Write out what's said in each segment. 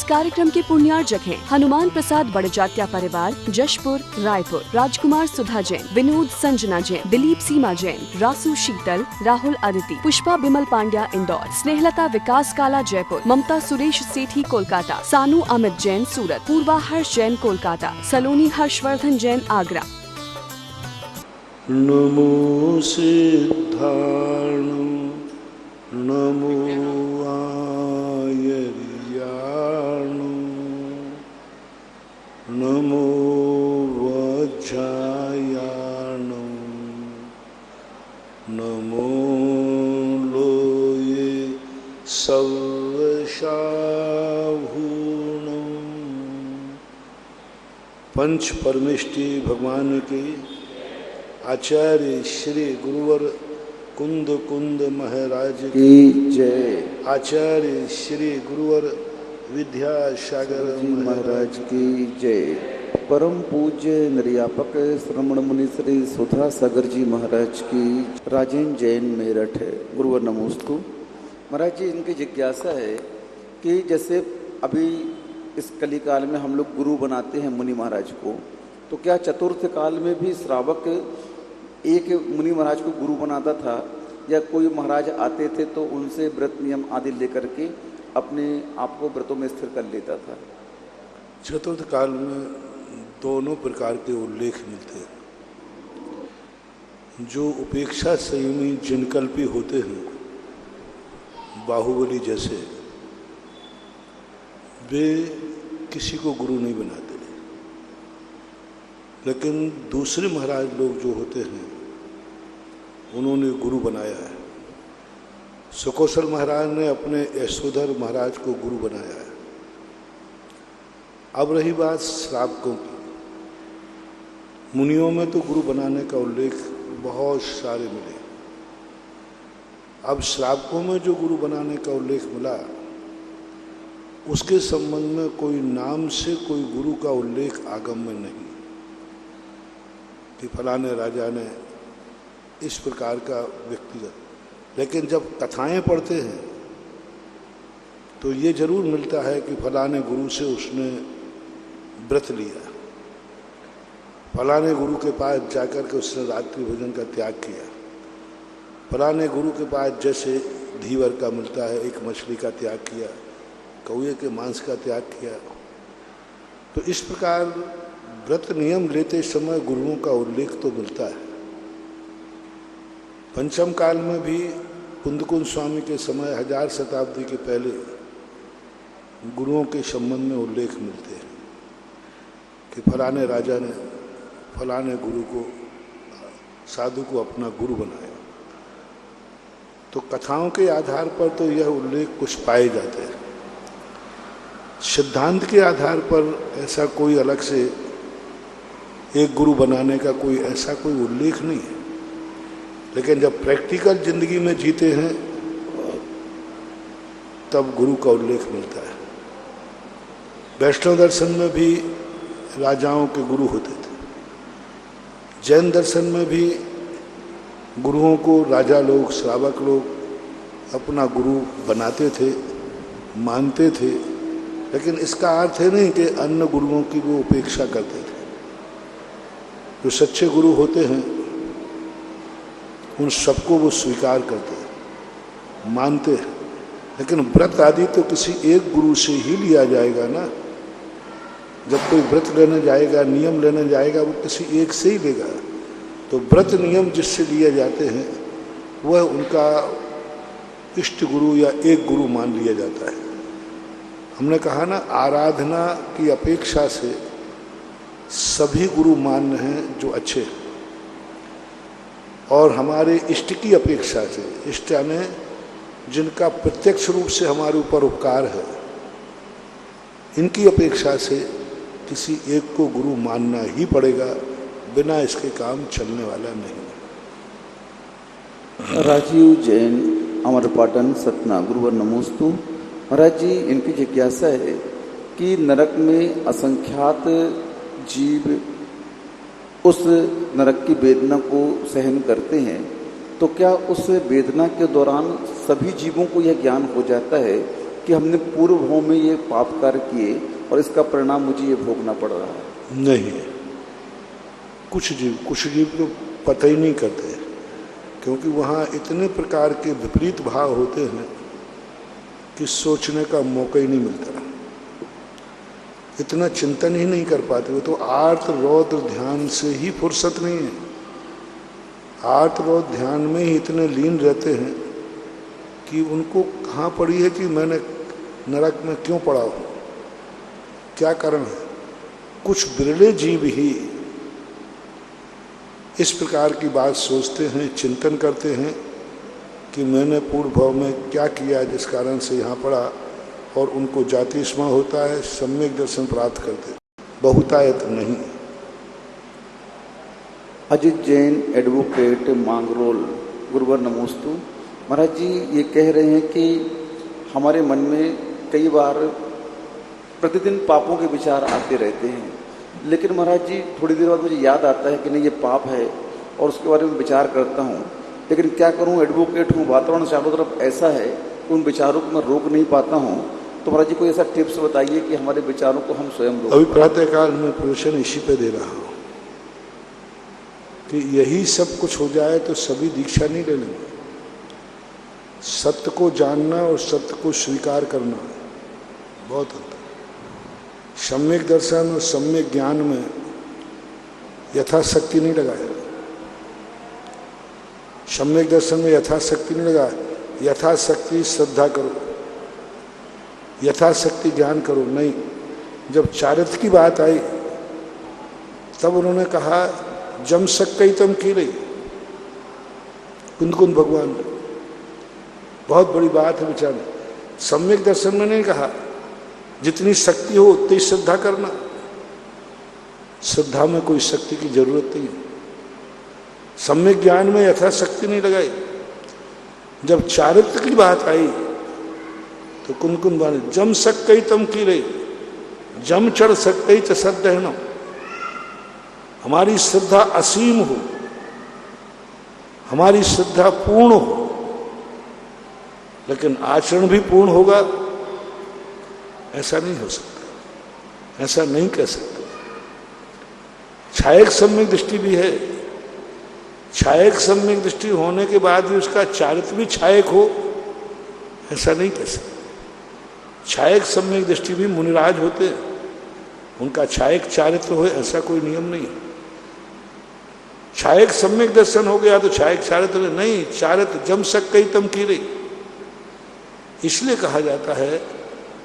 इस कार्यक्रम के पुण्यार्जक हैं हनुमान प्रसाद बड़जात्या परिवार, जशपुर, रायपुर, राजकुमार सुधा जैन, विनोद संजना जैन, दिलीप सीमा जैन, रासू शीतल, राहुल अदिति, पुष्पा बिमल पांड्या इंदौर, स्नेहलता विकास काला जयपुर, ममता सुरेश सेठी कोलकाता, सानू अमित जैन सूरत, पूर्वा हर्ष जैन कोलकाता, सलोनी हर्षवर्धन जैन आगरा। नमो सिद्धार्णो नमो आयर्याणो नमो वज्रायाणो नमो लोये सर्वशाहूणो। पंच परमेष्टि भगवान के आचार्य श्री गुरुवर कुंद कुंद महाराज की जय। आचार्य श्री गुरुवर विद्यासागर महाराज की जय। परम पूज्य निर्यापक श्रमण मुनि श्री सुधा सागर जी महाराज की। राजेंद्र जैन मेरठ है। गुरुवर नमोस्तु। महाराज जी, इनकी जिज्ञासा है कि जैसे अभी इस कलिकाल में हम लोग गुरु बनाते हैं मुनि महाराज को, तो क्या चतुर्थ काल में भी श्रावक एक मुनि महाराज को गुरु बनाता था, या कोई महाराज आते थे तो उनसे व्रत नियम आदि लेकर के अपने आप को व्रतों में स्थिर कर लेता था? चतुर्थ काल में दोनों प्रकार के उल्लेख मिलते हैं। जो उपेक्षा संयमी जिनकल्पी होते हैं, बाहुबली जैसे, वे किसी को गुरु नहीं बनाते। लेकिन दूसरे महाराज लोग जो होते हैं उन्होंने गुरु बनाया है। सुकौशल महाराज ने अपने यशोधर महाराज को गुरु बनाया है। अब रही बात श्रावकों की। मुनियों में तो गुरु बनाने का उल्लेख बहुत सारे मिले। अब श्रावकों में जो गुरु बनाने का उल्लेख मिला, उसके संबंध में कोई नाम से कोई गुरु का उल्लेख आगम में नहीं कि फलाने राजा ने इस प्रकार का व्यक्तिगत। लेकिन जब कथाएं पढ़ते हैं तो ये जरूर मिलता है कि फलाने गुरु से उसने व्रत लिया, फलाने गुरु के पास जाकर के उसने रात्रि भोजन का त्याग किया, फलाने गुरु के पास जैसे धीवर का मिलता है एक मछली का त्याग किया, कौए के मांस का त्याग किया। तो इस प्रकार व्रत नियम लेते समय गुरुओं का उल्लेख तो मिलता है। पंचम काल में भी कुंदकुंद स्वामी के समय 1000 शताब्दी के पहले गुरुओं के संबंध में उल्लेख मिलते हैं कि फलाने राजा ने फलाने गुरु को, साधु को अपना गुरु बनाया। तो कथाओं के आधार पर तो यह उल्लेख कुछ पाए जाते हैं। सिद्धांत के आधार पर ऐसा कोई अलग से एक गुरु बनाने का कोई ऐसा कोई उल्लेख नहीं है। लेकिन जब प्रैक्टिकल जिंदगी में जीते हैं तब गुरु का उल्लेख मिलता है। वैष्णव दर्शन में भी राजाओं के गुरु होते थे। जैन दर्शन में भी गुरुओं को राजा लोग, श्रावक लोग अपना गुरु बनाते थे, मानते थे। लेकिन इसका अर्थ है नहीं कि अन्य गुरुओं की वो उपेक्षा करते थे। जो सच्चे गुरु होते हैं उन सबको वो स्वीकार करते हैं, मानते हैं। लेकिन व्रत आदि तो किसी एक गुरु से ही लिया जाएगा ना। जब कोई व्रत लेने जाएगा, नियम लेने जाएगा, वो किसी एक से ही लेगा। तो व्रत नियम जिससे लिए जाते हैं वह उनका इष्ट गुरु या एक गुरु मान लिया जाता है। हमने कहा ना, आराधना की अपेक्षा से सभी गुरु मान्य हैं जो अच्छे हैं। और हमारे इष्ट की अपेक्षा से, इष्ट यानी जिनका प्रत्यक्ष रूप से हमारे ऊपर उपकार है, इनकी अपेक्षा से किसी एक को गुरु मानना ही पड़ेगा, बिना इसके काम चलने वाला नहीं। राजीव जैन, अमरपाटन, सतना। गुरुवर नमोस्तु। महाराज जी, इनकी जिज्ञासा है कि नरक में असंख्यात जीव उस नरक की वेदना को सहन करते हैं, तो क्या उस वेदना के दौरान सभी जीवों को यह ज्ञान हो जाता है कि हमने पूर्व भाव में ये पाप कार्य किए और इसका परिणाम मुझे ये भोगना पड़ रहा है? नहीं, कुछ जीव तो पता ही नहीं करते, क्योंकि वहाँ इतने प्रकार के विपरीत भाव होते हैं कि सोचने का मौका ही नहीं मिलता, इतना चिंतन ही नहीं कर पाते। वो तो आर्त रौद्र ध्यान से ही फुर्सत नहीं है, आर्त रौद्र ध्यान में ही इतने लीन रहते हैं कि उनको कहाँ पड़ी है कि मैंने नरक में क्यों पड़ा हूँ, क्या कारण है। कुछ बिरले जीव ही इस प्रकार की बात सोचते हैं, चिंतन करते हैं कि मैंने पूर्व भाव में क्या किया जिस कारण से यहाँ पड़ा, और उनको जाति स्मरण होता है, सम्यक दर्शन प्राप्त करते, बहुतायत नहीं। अजित जैन, एडवोकेट, मांगरोल, गुरुवर नमोस्तु। महाराज जी ये कह रहे हैं कि हमारे मन में कई बार प्रतिदिन पापों के विचार आते रहते हैं, लेकिन महाराज जी थोड़ी देर बाद मुझे याद आता है कि नहीं ये पाप है और उसके बारे में विचार करता हूँ, लेकिन क्या करूँ, एडवोकेट हूँ, वातावरण चारों तरफ ऐसा है कि उन विचारों को मैं रोक नहीं पाता हूँ। तो महाराज जी कोई ऐसा टिप्स बताइए कि हमारे विचारों को हम स्वयं रोक। अभी प्रातःकाल में प्रवचन इसी पे दे रहा हूँ कि यही सब कुछ हो जाए तो सभी दीक्षा नहीं ले लेंगे। सत्य को जानना और सत्य को स्वीकार करना बहुत अंतर। सम्यक दर्शन और सम्यक ज्ञान में यथाशक्ति नहीं लगाया, सम्यक दर्शन में यथाशक्ति नहीं लगाया। यथाशक्ति श्रद्धा करो, यथाशक्ति ज्ञान करो, नहीं। जब चारित्र की बात आई तब उन्होंने कहा जम सक्कई तम की रही, कुंद भगवान ने, बहुत बड़ी बात है विचार। सम्यक दर्शन में नहीं कहा जितनी शक्ति हो उतनी श्रद्धा करना, श्रद्धा में कोई शक्ति की जरूरत नहीं है। सम्यक ज्ञान में यथाशक्ति नहीं लगाई। जब चारित्र की बात आई तो कुंद बाने जम सक्कई तम की रही, जम चढ़ सक्कई च सद्दहनम। हमारी श्रद्धा असीम हो, हमारी श्रद्धा पूर्ण हो, लेकिन आचरण भी पूर्ण होगा, ऐसा नहीं हो सकता, ऐसा नहीं कह सकते। छायक सम्यक दृष्टि भी है, छायक सम्यक दृष्टि होने के बाद भी उसका चारित्र भी छायक हो, ऐसा नहीं कह सकते। छायक सम्यक दृष्टि भी मुनिराज होते हैं, उनका छायक चारित्र हो, ऐसा कोई नियम नहीं। छायक सम्यक दर्शन हो गया तो छायक चारित्र नहीं, चारित्र जम सक्कई तम की रही। इसलिए कहा जाता है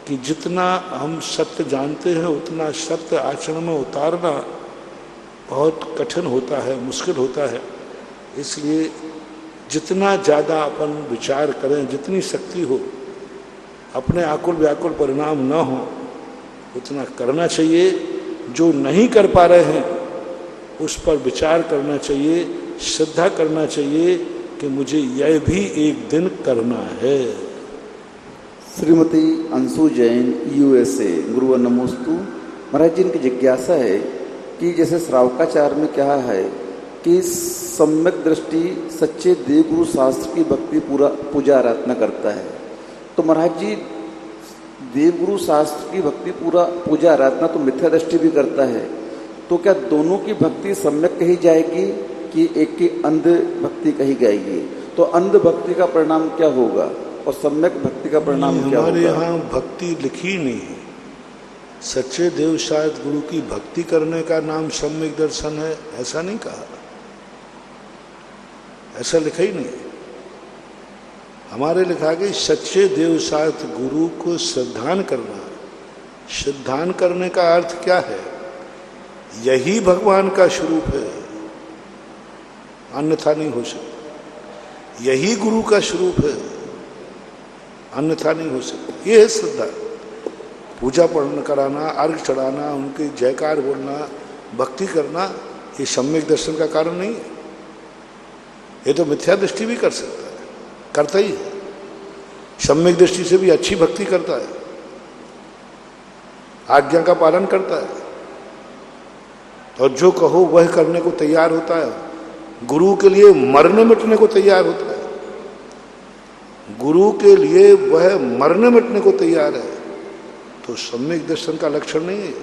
कि जितना हम सत्य जानते हैं उतना सत्य आचरण में उतारना बहुत कठिन होता है, मुश्किल होता है। इसलिए जितना ज़्यादा अपन विचार करें, जितनी शक्ति हो, अपने आकुल व्याकुल परिणाम न हो, उतना करना चाहिए। जो नहीं कर पा रहे हैं उस पर विचार करना चाहिए, श्रद्धा करना चाहिए कि मुझे यह भी एक दिन करना है। श्रीमती अंशु जैन, USA, गुरुवर नमोस्तु। महाराज जी इनकी जिज्ञासा है कि जैसे श्रावकाचार्य में कहा है कि सम्यक दृष्टि सच्चे देवगुरु शास्त्र की भक्ति पूजा आराधना करता है, तो महाराज जी देवगुरु शास्त्र की भक्ति पूजा आराधना तो मिथ्या दृष्टि भी करता है, तो क्या दोनों की भक्ति सम्यक कही जाएगी कि एक की अंध भक्ति कही जाएगी? तो अंध भक्ति का परिणाम क्या होगा और सम्यक भक्ति का परिणाम क्या होगा? हमारे यहाँ भक्ति लिखी नहीं है। सच्चे देव शायद गुरु की भक्ति करने का नाम सम्यक दर्शन है, ऐसा नहीं कहा, ऐसा लिखा ही नहीं। हमारे लिखा कि सच्चे देव शायद गुरु को श्रद्धान करना। श्रद्धान करने का अर्थ क्या है? यही भगवान का स्वरूप है, अन्यथा नहीं हो सकता। यही गुरु का स्वरूप है, अन्यथा नहीं हो सकता। ये है श्रद्धा। पूजा पढ़ना कराना, अर्घ चढ़ाना, उनके जयकार बोलना, भक्ति करना, ये सम्यक दर्शन का कारण नहीं है। ये तो मिथ्या दृष्टि भी कर सकता है, करता ही है। सम्यक दृष्टि से भी अच्छी भक्ति करता है, आज्ञा का पालन करता है और जो कहो वह करने को तैयार होता है। गुरु के लिए मरने मिटने को तैयार होता है। गुरु के लिए वह मरने मिटने को तैयार है, तो सम्यक दर्शन का लक्षण नहीं है।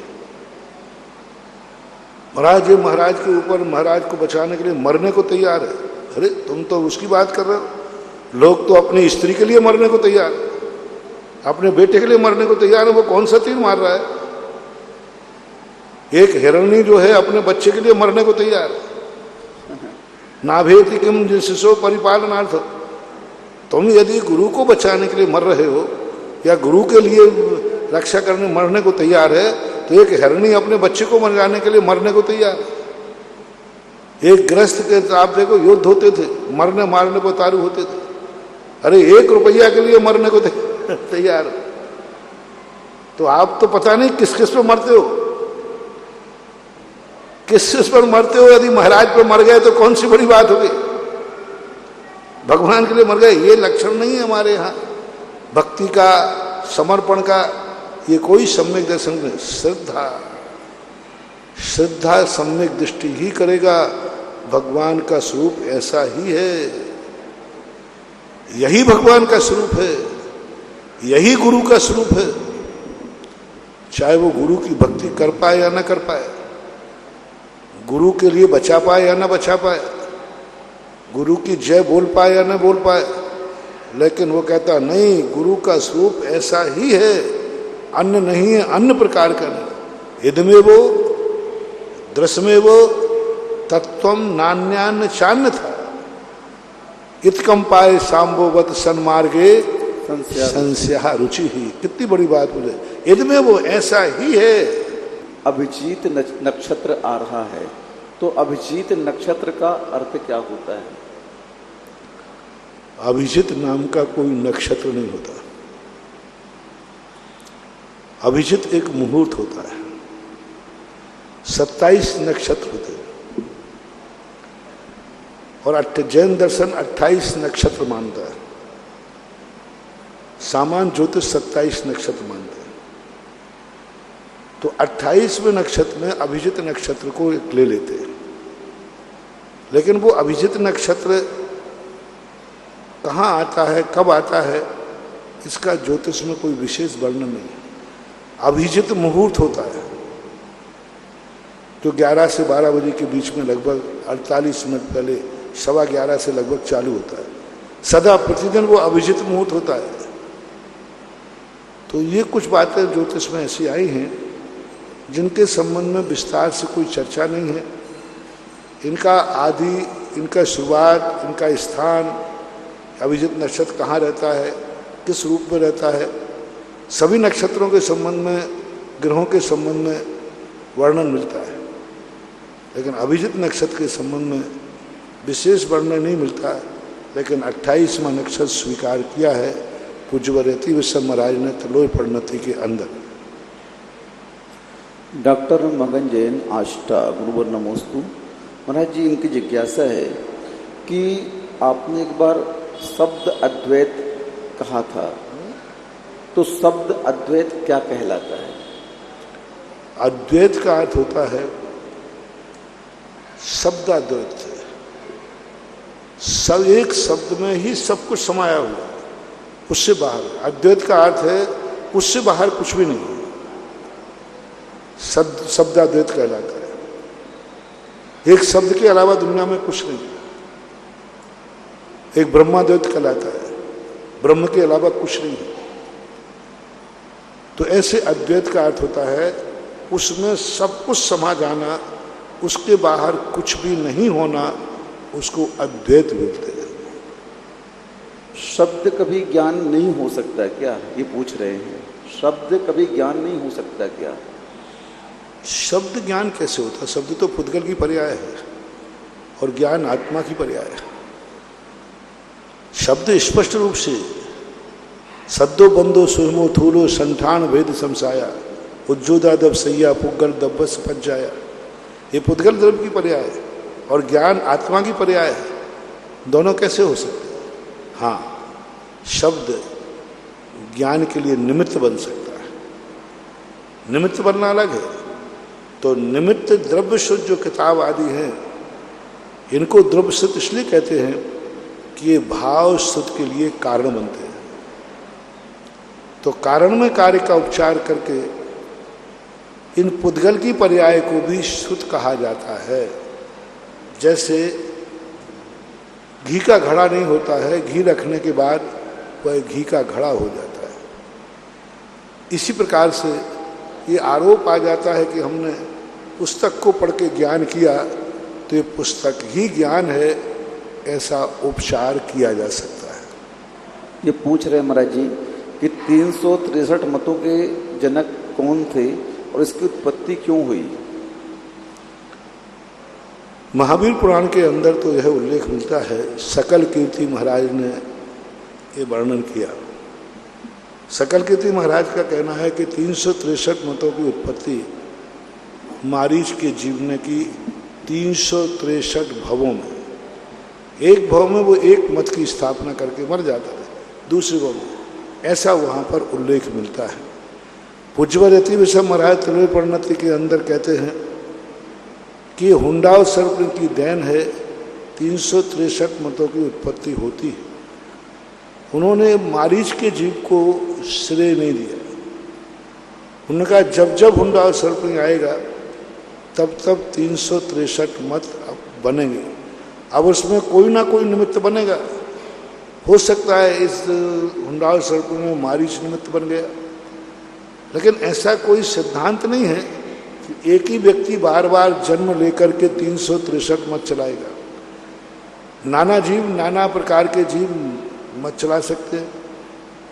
महाराज ये महाराज के ऊपर महाराज को बचाने के लिए मरने को तैयार है। अरे तुम तो उसकी बात कर रहे हो। लोग तो अपनी स्त्री के लिए मरने को तैयार है, अपने बेटे के लिए मरने को तैयार है। वो कौन सा तीर मार रहा है? एक हिरणी जो है अपने बच्चे के लिए मरने को तैयार है। नाभेति किम जिससो परिपालनार्थ। तुम यदि गुरु को बचाने के लिए मर रहे हो या गुरु के लिए रक्षा करने मरने को तैयार है, तो एक हिरणी अपने बच्चे को मर जाने के लिए मरने को तैयार है। एक गृहस्थ के आप देखो युद्ध होते थे, मरने मारने को उतारू होते थे। अरे 1 रुपया के लिए मरने को तैयार। तो आप तो पता नहीं किस किस पे मरते हो, किस किस पर मरते हो। यदि महाराज पे मर गए तो कौन सी बड़ी बात हो गई, भगवान के लिए मर गए। ये लक्षण नहीं है हमारे यहाँ भक्ति का, समर्पण का। ये कोई सम्यक दर्शन नहीं। श्रद्धा, श्रद्धा सम्यक दृष्टि ही करेगा। भगवान का स्वरूप ऐसा ही है, यही भगवान का स्वरूप है, यही गुरु का स्वरूप है। चाहे वो गुरु की भक्ति कर पाए या ना कर पाए, गुरु के लिए बचा पाए या ना बचा पाए, गुरु की जय बोल पाए या ना बोल पाए, लेकिन वो कहता नहीं, गुरु का स्वरूप ऐसा ही है, अन्य नहीं है, अन्य प्रकार का नहीं। इदमे वो दृश्य वो तत्वम नान्यान्न चान्य था। इतकम पाए सांबोवत सन्मार्गे संस्या रुचि ही। कितनी बड़ी बात बोले, इदमे वो ऐसा ही है। अभिजीत नक्षत्र आ रहा है, तो अभिजीत नक्षत्र का अर्थ क्या होता है? अभिजीत नाम का कोई नक्षत्र नहीं होता। अभिजीत एक मुहूर्त होता है। 27 नक्षत्र होते हैं और जैन दर्शन 28 नक्षत्र मानता है। सामान्य ज्योतिष 27 नक्षत्र मानते हैं। तो 28वें नक्षत्र में अभिजीत नक्षत्र को एक ले लेते हैं। लेकिन वो अभिजीत नक्षत्र कहाँ आता है, कब आता है, इसका ज्योतिष में कोई विशेष वर्णन नहीं है। अभिजीत मुहूर्त होता है जो 11 से 12 बजे के बीच में लगभग 48 मिनट पहले 11:15 से लगभग चालू होता है। सदा प्रतिदिन वो अभिजीत मुहूर्त होता है। तो ये कुछ बातें ज्योतिष में ऐसी आई हैं जिनके संबंध में विस्तार से कोई चर्चा नहीं है। इनका आदि, इनका शुरुआत, इनका स्थान, अभिजीत नक्षत्र कहाँ रहता है, किस रूप में रहता है, सभी नक्षत्रों के संबंध में, ग्रहों के संबंध में वर्णन मिलता है। लेकिन अभिजीत नक्षत्र के संबंध में विशेष वर्णन नहीं मिलता। लेकिन 28वां नक्षत्र स्वीकार किया है पूज्यवर यति विश्व महाराज ने तलोय परिणति के अंदर। डॉक्टर मगन जैन आष्टा गुरुवर नमोस्तु। महाराज जी, इनकी जिज्ञासा है कि आपने एक बार शब्द अद्वैत कहा था, तो शब्द अद्वैत क्या कहलाता है? अद्वैत का अर्थ होता है शब्द अद्वैत है। सब एक शब्द में ही सब कुछ समाया हुआ, उससे बाहर। अद्वैत का अर्थ है उससे बाहर कुछ भी नहीं है। शब्द अद्वैत कहलाता है। एक शब्द के अलावा दुनिया में कुछ नहीं। एक ब्रह्माद्वैत कहलाता है, ब्रह्म के अलावा कुछ नहीं है। तो ऐसे अद्वैत का अर्थ होता है उसमें सब कुछ समा जाना, उसके बाहर कुछ भी नहीं होना, उसको अद्वैत बोलते हैं। शब्द कभी ज्ञान नहीं हो सकता क्या, ये पूछ रहे हैं। शब्द कभी ज्ञान नहीं हो सकता क्या? शब्द ज्ञान कैसे होता? शब्द तो पुद्गल की पर्याय है और ज्ञान आत्मा की पर्याय है। शब्द स्पष्ट रूप से सद्दो बंदो सुहमो थूलो संठान भेद समसाया उज्जोदा दब सैया पुग्गल दब्बस पंचाया। ये पुद्गल द्रव्य की पर्याय है और ज्ञान आत्मा की पर्याय है। दोनों कैसे हो सकते हैं? हाँ, शब्द ज्ञान के लिए निमित्त बन सकता है। निमित्त बनना अलग है। तो निमित्त द्रव्य शुद्ध जो किताब आदि हैं, इनको द्रव्य शुद्ध इसलिए कहते हैं कि ये भाव स्तुति के लिए कारण बनते हैं। तो कारण में कार्य का उपचार करके इन पुद्गल की पर्याय को भी स्तुति कहा जाता है। जैसे घी का घड़ा नहीं होता है, घी रखने के बाद वह घी का घड़ा हो जाता है। इसी प्रकार से ये आरोप आ जाता है कि हमने पुस्तक को पढ़ के ज्ञान किया तो ये पुस्तक ही ज्ञान है, ऐसा उपचार किया जा सकता है। ये पूछ रहे हैं महाराज जी कि 363 मतों के जनक कौन थे और इसकी उत्पत्ति क्यों हुई? महावीर पुराण के अंदर तो यह उल्लेख मिलता है, सकल कीर्ति महाराज ने ये वर्णन किया। सकल कीर्ति महाराज का कहना है कि 363 मतों की उत्पत्ति मारीच के जीवन की 363 भवों में, एक भव में वो एक मत की स्थापना करके मर जाता है, दूसरे भव में, ऐसा वहाँ पर उल्लेख मिलता है। पूज्यवर यति विषम महाराज त्रिवेणी परिणति के अंदर कहते हैं कि हुंडाव सर्प की देन है, 363 मतों की उत्पत्ति होती है। उन्होंने मारीच के जीव को श्रेय नहीं दिया। उन्होंने कहा जब जब हुंडाव सर्प आएगा तब तब 363 मत बनेंगे। अब उसमें कोई ना कोई निमित्त बनेगा। हो सकता है इस हुंडाव सर्प में मारीच निमित्त बन गया, लेकिन ऐसा कोई सिद्धांत नहीं है कि एक ही व्यक्ति बार बार जन्म लेकर के 363 मत चलाएगा। नाना जीव, नाना प्रकार के जीव मत चला सकते हैं,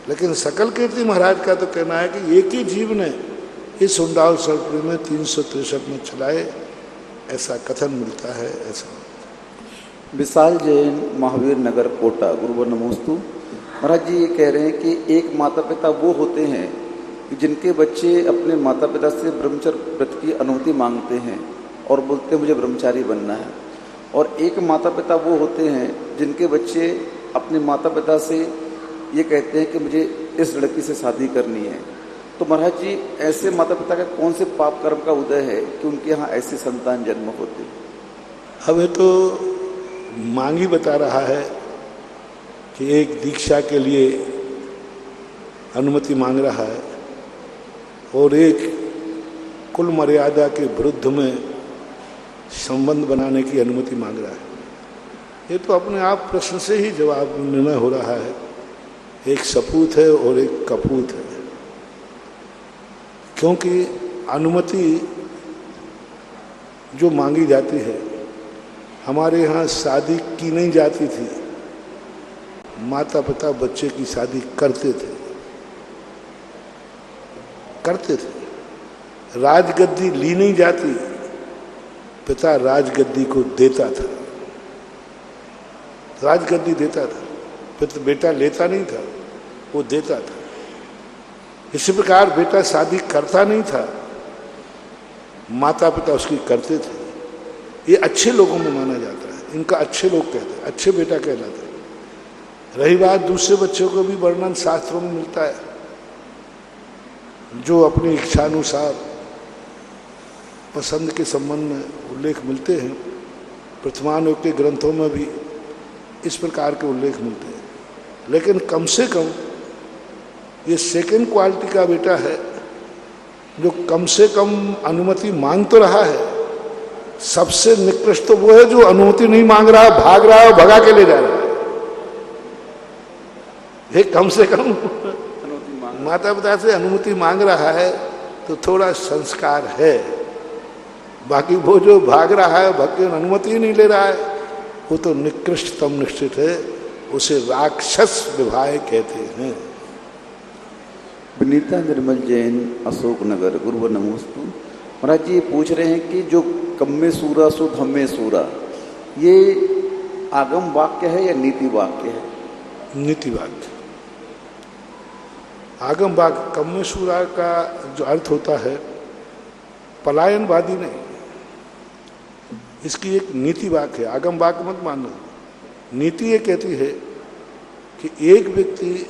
लेकिन सकल कीर्ति महाराज का तो कहना है कि एक ही जीव ने इस हुंडाव सर्प में 363 मत चलाए, ऐसा कथन मिलता है। ऐसा विशाल जैन, महावीर नगर, कोटा, गुरुवर नमोस्तु। महाराज जी ये कह रहे हैं कि एक माता पिता वो होते हैं कि जिनके बच्चे अपने माता पिता से ब्रह्मचर्य व्रत की अनुमति मांगते हैं और बोलते हैं मुझे ब्रह्मचारी बनना है, और एक माता पिता वो होते हैं जिनके बच्चे अपने माता पिता से ये कहते हैं कि मुझे इस लड़की से शादी करनी है। तो महाराज जी ऐसे माता पिता का कौन से पाप कर्म का उदय है कि उनके यहाँ ऐसे संतान जन्म होते? अब ये तो मांगी बता रहा है कि एक दीक्षा के लिए अनुमति मांग रहा है और एक कुल मर्यादा के विरुद्ध में संबंध बनाने की अनुमति मांग रहा है। ये तो अपने आप प्रश्न से ही जवाब निर्णय हो रहा है। एक सपूत है और एक कपूत है, क्योंकि अनुमति जो मांगी जाती है, हमारे यहाँ शादी की नहीं जाती थी, माता पिता बच्चे की शादी करते थे। राजगद्दी ली नहीं जाती, पिता राजगद्दी को देता था, राजगद्दी देता था, पिता बेटा लेता नहीं था, वो देता था। इसी प्रकार बेटा शादी करता नहीं था, माता पिता उसकी करते थे। ये अच्छे लोगों में माना जाता है, इनका अच्छे लोग कहते हैं, अच्छे बेटा कहलाते हैं। रही बात दूसरे बच्चों को भी वर्णन शास्त्रों में मिलता है, जो अपनी इच्छानुसार पसंद के संबंध में उल्लेख मिलते हैं। प्रथमानुग के ग्रंथों में भी इस प्रकार के उल्लेख मिलते हैं, लेकिन कम से कम ये सेकंड क्वालिटी का बेटा है जो कम से कम अनुमति मांग तो रहा है। सबसे निकृष्ट तो वो है जो अनुमति नहीं मांग रहा, भाग रहा है, भगा के ले जा रहा है। ये कम से कम माता पिता से अनुमति मांग रहा है तो थोड़ा संस्कार है। बाकी वो जो भाग रहा है, भग के अनुमति ही नहीं ले रहा है, वो तो निकृष्टतम निश्चित है, उसे राक्षस विवाह कहते हैं। विनीता निर्मल जैन, अशोक नगर, गुरुवर नमोस्तु। महाराज जी ये पूछ रहे हैं कि जो कम्मे सूरा सो धम्मे सूरा, ये आगम वाक्य है या नीति वाक्य है? नीति वाक्य। आगम वाक्य कम्मे सूरा का जो अर्थ होता है पलायनवादी नहीं, इसकी एक नीति वाक्य है। आगम वाक्य मत मानना। नीति ये कहती है कि एक व्यक्ति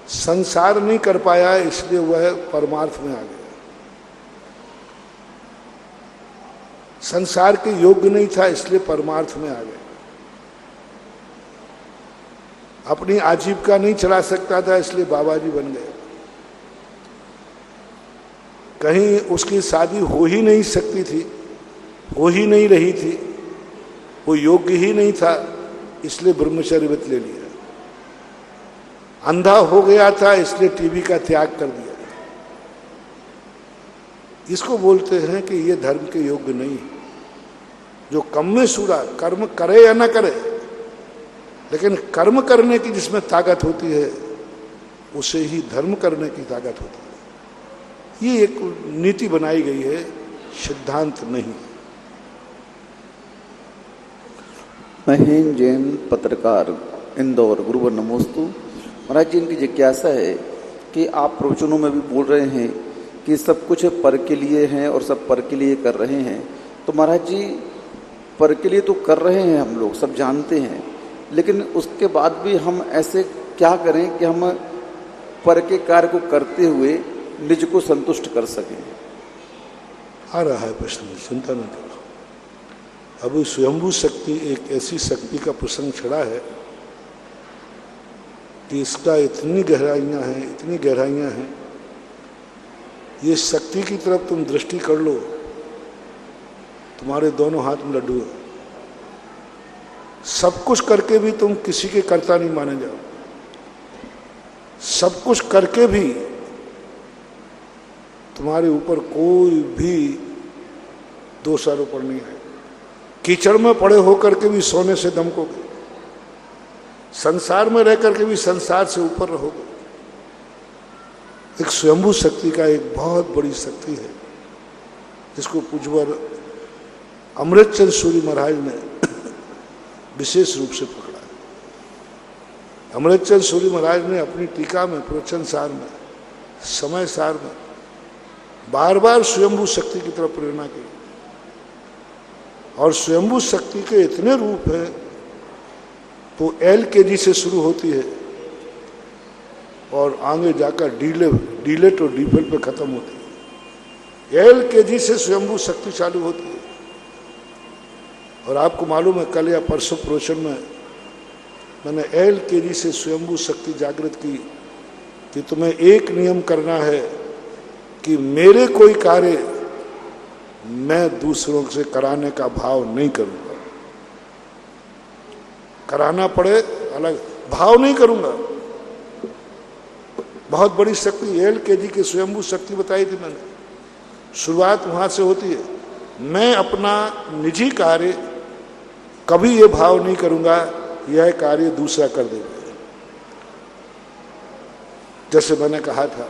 संसार नहीं कर पाया इसलिए वह परमार्थ में आ गया, संसार के योग्य नहीं था इसलिए परमार्थ में आ गया। अपनी आजीविका नहीं चला सकता था, इसलिए बाबा जी बन गए। कहीं उसकी शादी हो ही नहीं सकती थी, हो ही नहीं रही थी, वो योग्य ही नहीं था, इसलिए ब्रह्मचर्य व्रत ले लिया। अंधा हो गया था, इसलिए टीवी का त्याग कर दिया। इसको बोलते हैं कि ये धर्म के योग्य नहीं है। जो कम में सूरा कर्म करे या ना करे, लेकिन कर्म करने की जिसमें ताकत होती है उसे ही धर्म करने की ताकत होती है। ये एक नीति बनाई गई है, सिद्धांत नहीं। महेंद्र जैन, पत्रकार, इंदौर। गुरुवर नमोस्तु। महाराज जी, इनकी जिज्ञासा है कि आप प्रवचनों में भी बोल रहे हैं कि सब कुछ पर के लिए हैं और सब पर के लिए कर रहे हैं। तो महाराज जी, पर के लिए तो कर रहे हैं, हम लोग सब जानते हैं, लेकिन उसके बाद भी हम ऐसे क्या करें कि हम पर के कार्य को करते हुए निज को संतुष्ट कर सकें? आ रहा है प्रश्न, चिंता न करो। अब स्वयंभू शक्ति एक ऐसी शक्ति का प्रसंग छड़ा है कि इसका इतनी गहराइयां हैं, इतनी गहराइयां हैं। ये शक्ति की तरफ तुम दृष्टि कर लो, तुम्हारे दोनों हाथ में लड्डू है। सब कुछ करके भी तुम किसी के कर्ता नहीं माने जाओ। सब कुछ करके भी तुम्हारे ऊपर कोई भी दोषारोपण नहीं है। कीचड़ में पड़े होकर के भी सोने से दमकोगे, संसार में रह करके भी संसार से ऊपर रहोगे। एक स्वयंभू शक्ति का एक बहुत बड़ी शक्ति है, जिसको पूज्यवर अमृतचंद सूरी महाराज ने विशेष रूप से पकड़ा। अमृतचंद सूरी महाराज ने अपनी टीका में, प्रवचन सार में, समय सार में बार बार स्वयंभू शक्ति की तरफ प्रेरणा की। और स्वयंभू शक्ति के इतने रूप हैं, तो LKG से शुरू होती है और आगे जाकर डीलेट और डीफेल पे खत्म होती है। LKG से स्वयंभू शक्ति चालू होती है। और आपको मालूम है, कल या परसों प्रवचन में मैंने LKG से स्वयंभू शक्ति जागृत की कि तुम्हें एक नियम करना है कि मेरे कोई कार्य मैं दूसरों से कराने का भाव नहीं करूंगा। कराना पड़े अलग, भाव नहीं करूंगा। बहुत बड़ी शक्ति LKG की स्वयंभू शक्ति बताई थी मैंने। शुरुआत वहां से होती है, मैं अपना निजी कार्य कभी ये भाव नहीं करूंगा यह कार्य दूसरा कर देगा। जैसे मैंने कहा था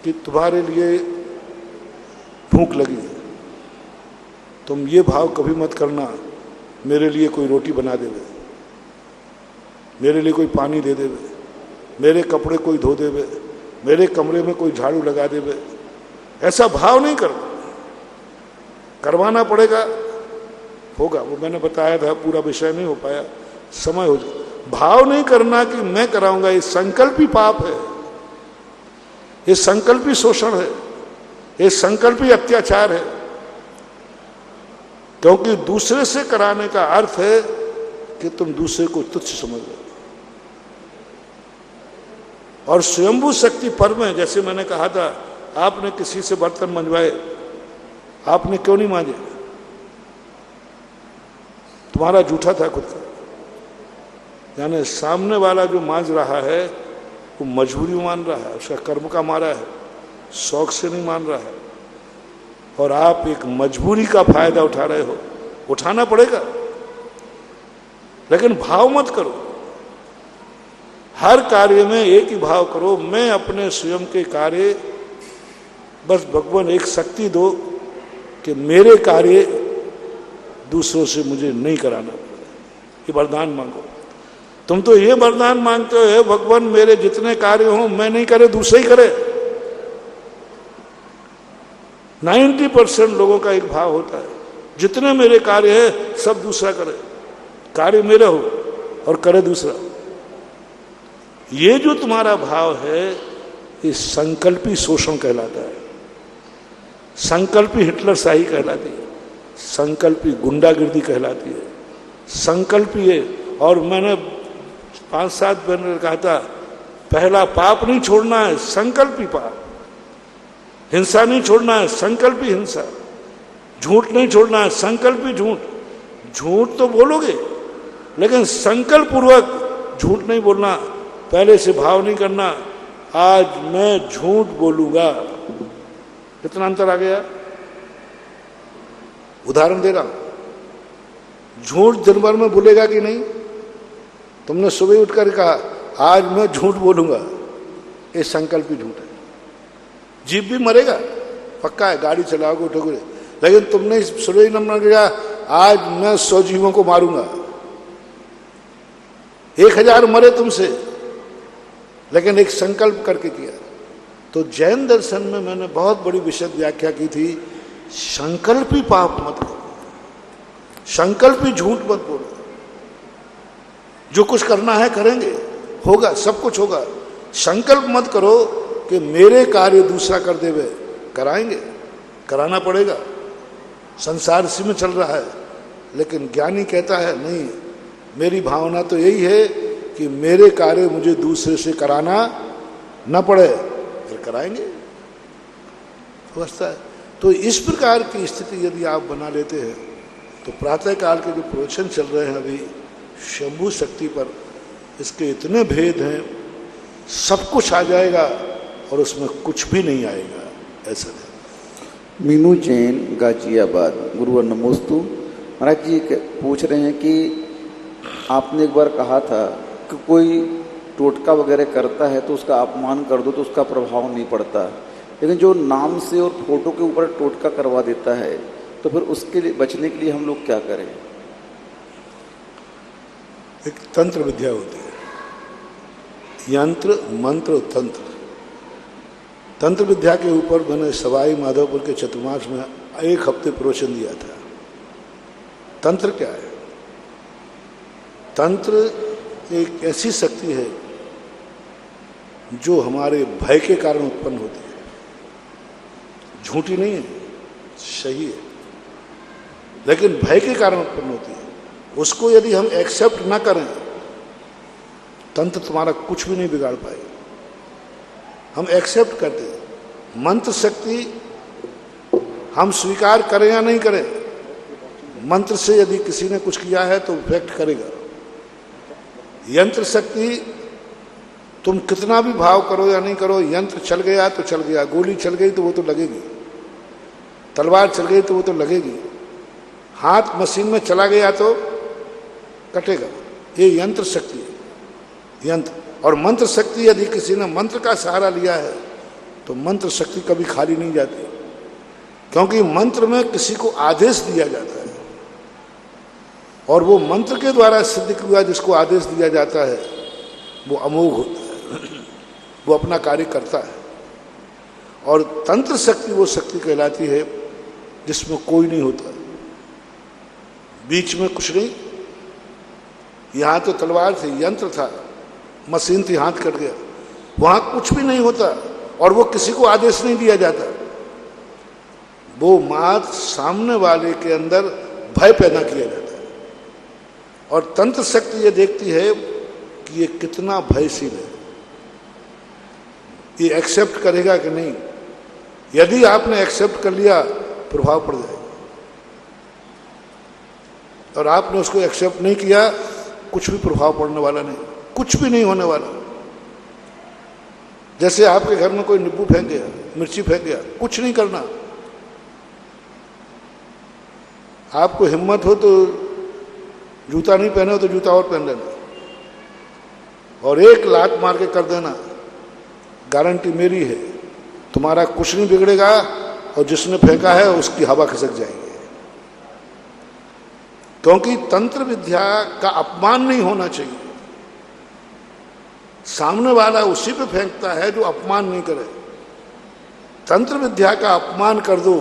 कि तुम्हारे लिए भूख लगी है, तुम ये भाव कभी मत करना मेरे लिए कोई रोटी बना देवे, मेरे लिए कोई पानी दे देवे, मेरे कपड़े कोई धो देवे, मेरे कमरे में कोई झाड़ू लगा देवे। ऐसा भाव नहीं करना। करवाना पड़ेगा, होगा। वो मैंने बताया था, पूरा विषय नहीं हो पाया, समय हो जाए। भाव नहीं करना कि मैं कराऊंगा, ये संकल्प ही पाप है, ये संकल्प ही शोषण है, ये संकल्प ही अत्याचार है। क्योंकि दूसरे से कराने का अर्थ है कि तुम दूसरे को तुच्छ समझ लो। और स्वयंभू शक्ति पर में, जैसे मैंने कहा था, आपने किसी से बर्तन मंजवाए, आपने क्यों नहीं मांजे? तुम्हारा जूठा था खुद का। यानी सामने वाला जो मांज रहा है वो मजबूरी मान रहा है, उसका कर्म का मारा है, शौक से नहीं मान रहा है। और आप एक मजबूरी का फायदा उठा रहे हो, उठाना पड़ेगा, लेकिन भाव मत करो। हर कार्य में एक ही भाव करो, मैं अपने स्वयं के कार्य, बस भगवान एक शक्ति दो कि मेरे कार्य दूसरों से मुझे नहीं कराना पड़े। ये वरदान मांगो। तुम तो ये वरदान मांगते हो, भगवान मेरे जितने कार्य हों मैं नहीं करे, दूसरे ही करे। 90% लोगों का एक भाव होता है, जितने मेरे कार्य है सब दूसरा करे, कार्य मेरा हो और करे दूसरा। ये जो तुम्हारा भाव है, ये संकल्पी शोषण कहलाता है, संकल्पी हिटलर शाही कहलाती है, संकल्पी गुंडागिर्दी कहलाती है, संकल्पी है। और मैंने 5-7 बहनों ने कहा था, पहला पाप नहीं छोड़ना है, संकल्प ही पाप। हिंसा नहीं छोड़ना है, संकल्प ही हिंसा। झूठ नहीं छोड़ना है, संकल्प ही झूठ। झूठ तो बोलोगे लेकिन संकल्प पूर्वक झूठ नहीं बोलना, पहले से भाव नहीं करना, आज मैं झूठ बोलूंगा। कितना अंतर आ गया। उदाहरण दे रहा हूं, झूठ दिन भर में बोलेगा कि नहीं? तुमने सुबह उठकर कहा आज मैं झूठ बोलूंगा, ये संकल्प ही झूठ है। जीभ भी मरेगा, पक्का है, गाड़ी चलाओगे उठोगे, लेकिन तुमने सुबह ही नंबर किया आज मैं 100 जीवों को मारूंगा। 1000 मरे तुमसे, लेकिन एक संकल्प करके किया। तो जैन दर्शन में मैंने बहुत बड़ी विशद व्याख्या की थी, संकल्प ही पाप मत करो, संकल्प ही झूठ मत बोलो। जो कुछ करना है करेंगे, होगा, सब कुछ होगा। संकल्प मत करो कि मेरे कार्य दूसरा कर देवे, कराएंगे, कराना पड़ेगा। संसार इसी में चल रहा है, लेकिन ज्ञानी कहता है नहीं, मेरी भावना तो यही है कि मेरे कार्य मुझे दूसरे से कराना न पड़े, फिर कराएंगे, अवस्था है। तो इस प्रकार की स्थिति यदि आप बना लेते हैं तो प्रातः काल के जो प्रवचन चल रहे हैं अभी शंभु शक्ति पर, इसके इतने भेद हैं, सब कुछ आ जाएगा और उसमें कुछ भी नहीं आएगा, ऐसा है। मीनू जैन गाजियाबाद, गुरुवर नमोस्तु। महाराज जी पूछ रहे हैं कि आपने एक बार कहा था कि कोई टोटका वगैरह करता है तो उसका अपमान कर दो तो उसका प्रभाव नहीं पड़ता, लेकिन जो नाम से और फोटो के ऊपर टोटका करवा देता है तो फिर उसके लिए बचने के लिए हम लोग क्या करें? एक तंत्र विद्या होती है, यंत्र, मंत्र, तंत्र। तंत्र विद्या के ऊपर मैंने सवाई माधोपुर के चतुर्मास में 1 हफ्ते प्रवचन दिया था। तंत्र क्या है? तंत्र एक ऐसी शक्ति है जो हमारे भय के कारण उत्पन्न होती है, झूठी नहीं है, सही है, लेकिन भय के कारण उत्पन्न होती है। उसको यदि हम एक्सेप्ट ना करें, तंत्र तुम्हारा कुछ भी नहीं बिगाड़ पाएगा। हम एक्सेप्ट करते हैं। मंत्र शक्ति हम स्वीकार करें या नहीं करें, मंत्र से यदि किसी ने कुछ किया है तो इफेक्ट करेगा। यंत्र शक्ति तुम कितना भी भाव करो या नहीं करो, यंत्र चल गया तो चल गया, गोली चल गई तो वो तो लगेगी, तलवार चल गई तो वो तो लगेगी, हाथ मशीन में चला गया तो कटेगा। ये यंत्र शक्ति है, यंत्र। और मंत्र शक्ति यदि किसी ने मंत्र का सहारा लिया है तो मंत्र शक्ति कभी खाली नहीं जाती, क्योंकि मंत्र में किसी को आदेश दिया जाता है और वो मंत्र के द्वारा सिद्ध हुआ जिसको आदेश दिया जाता है वो अमोघ होता है, वो अपना कार्य करता है। और तंत्र शक्ति वो शक्ति कहलाती है जिसमें कोई नहीं होता, बीच में कुछ नहीं। यहाँ तो तलवार थी, यंत्र था, मशीन थी, हाथ कट गया, वहां कुछ भी नहीं होता और वो किसी को आदेश नहीं दिया जाता। वो मात्र सामने वाले के अंदर भय पैदा किया जाता है। और तंत्र शक्ति ये देखती है कि ये कितना भयशील है, ये एक्सेप्ट करेगा कि नहीं। यदि आपने एक्सेप्ट कर लिया प्रभाव पड़ जाएगा, और आपने उसको एक्सेप्ट नहीं किया कुछ भी प्रभाव पड़ने वाला नहीं, कुछ भी नहीं होने वाला। जैसे आपके घर में कोई नींबू फेंक गया, मिर्ची फेंक गया, कुछ नहीं करना। आपको हिम्मत हो तो जूता नहीं पहने हो तो जूता और पहन लेना और 1 लात मार के कर देना, गारंटी मेरी है, तुम्हारा कुछ नहीं बिगड़ेगा और जिसने फेंका है उसकी हवा खिसक जाएगी। क्योंकि तंत्र विद्या का अपमान नहीं होना चाहिए। सामने वाला उसी पे फेंकता है जो अपमान नहीं करे। तंत्र विद्या का अपमान कर दो,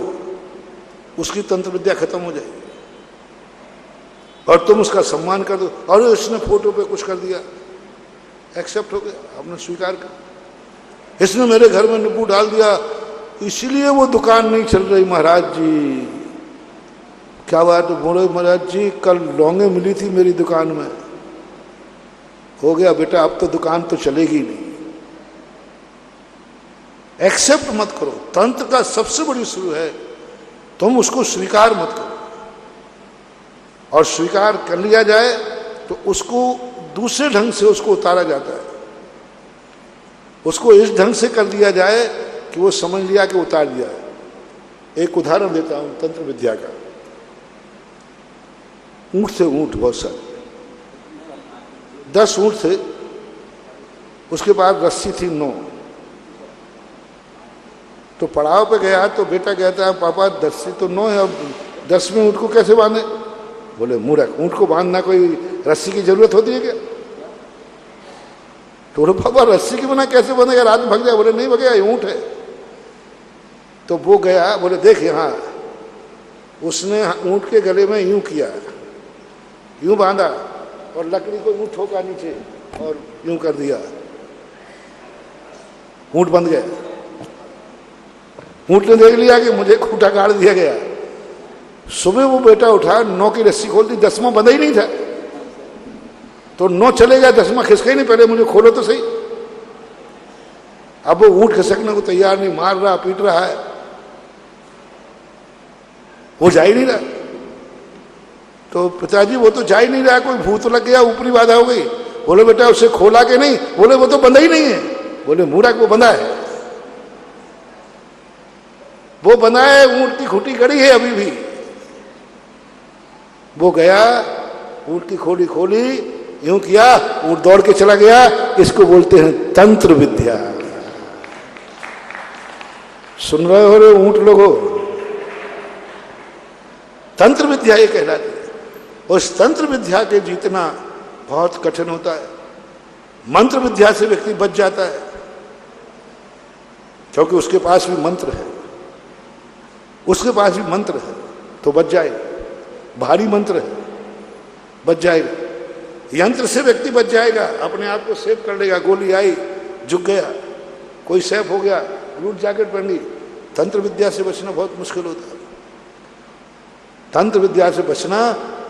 उसकी तंत्र विद्या खत्म हो जाएगी और तुम उसका सम्मान कर दो। और इसने फोटो पे कुछ कर दिया, एक्सेप्ट हो गया, आपने स्वीकार कर। इसने मेरे घर में नींबू डाल दिया इसीलिए वो दुकान नहीं चल रही। महाराज जी क्या बात है? बोले महाराज जी कल लौंगे मिली थी मेरी दुकान में, हो गया बेटा, अब तो दुकान तो चलेगी नहीं। एक्सेप्ट मत करो। तंत्र का सबसे बड़ी शुरू है, तुम उसको स्वीकार मत करो। और स्वीकार कर लिया जाए तो उसको दूसरे ढंग से उसको उतारा जाता है। उसको इस ढंग से कर दिया जाए कि वो समझ लिया कि उतार दिया है। एक उदाहरण देता हूं तंत्र विद्या का। ऊंट थे, ऊंट बहुत सारे, 10 ऊंट थे, उसके बाद रस्सी थी 9। तो पड़ाव पे गया तो बेटा कहता है पापा रस्सी तो 9 है, अब 10वें ऊंट को कैसे बांधे? बोले मूर्ख, ऊंट को बांधना कोई रस्सी की जरूरत होती है क्या? तो बोले पापा रस्सी के बिना कैसे बंधेगा, रात में भाग जाए? बोले नहीं भगेगा, ये ऊंट है। तो वो गया, बोले देख यहाँ, उसने ऊंट के गले में यूं किया, यूं बांधा और लकड़ी को यूं ठोका नीचे और यूं कर दिया, ऊंट बंध गया। ऊंट ने देख लिया कि मुझे खूंटा काट दिया गया। सुबह वो बेटा उठा, 9 की रस्सी खोल दी, 10वां बंधा ही नहीं था। तो 9 चले गया, 10वां खिसका ही नहीं, पहले मुझे खोलो तो सही। अब वो ऊंट खिसकने को तैयार नहीं, मार रहा, पीट रहा है, वो जा ही नहीं रहा। तो पिताजी वो तो जा ही नहीं रहा, कोई भूत लग गया, ऊपरी बाधा हो गई। बोले बेटा उसे खोला के नहीं? बोले वो तो बंधा ही नहीं है। बोले मूर्ख, वो बंधा है, वो बंधा है, ऊंट की खूंटी गड़ी है अभी भी। वो गया, ऊंट की खोली खोली, यूं किया, ऊंट दौड़ के चला गया। इसको बोलते हैं तंत्र विद्या। सुन रहे हो रे ऊंट लोगों? तंत्र विद्या ये कहलाती है। उस तंत्र विद्या के जीतना बहुत कठिन होता है। मंत्र विद्या से व्यक्ति बच जाता है, क्योंकि उसके पास भी मंत्र है, उसके पास भी मंत्र है तो बच जाएगा। भारी मंत्र है, बच जाएगा। यंत्र से व्यक्ति बच जाएगा, अपने आप को सेफ कर लेगा। गोली आई, झुक गया, कोई सेफ हो गया, लूट जैकेट पहन ली। तंत्र विद्या से बचना बहुत मुश्किल होता है। तंत्र विद्या से बचना,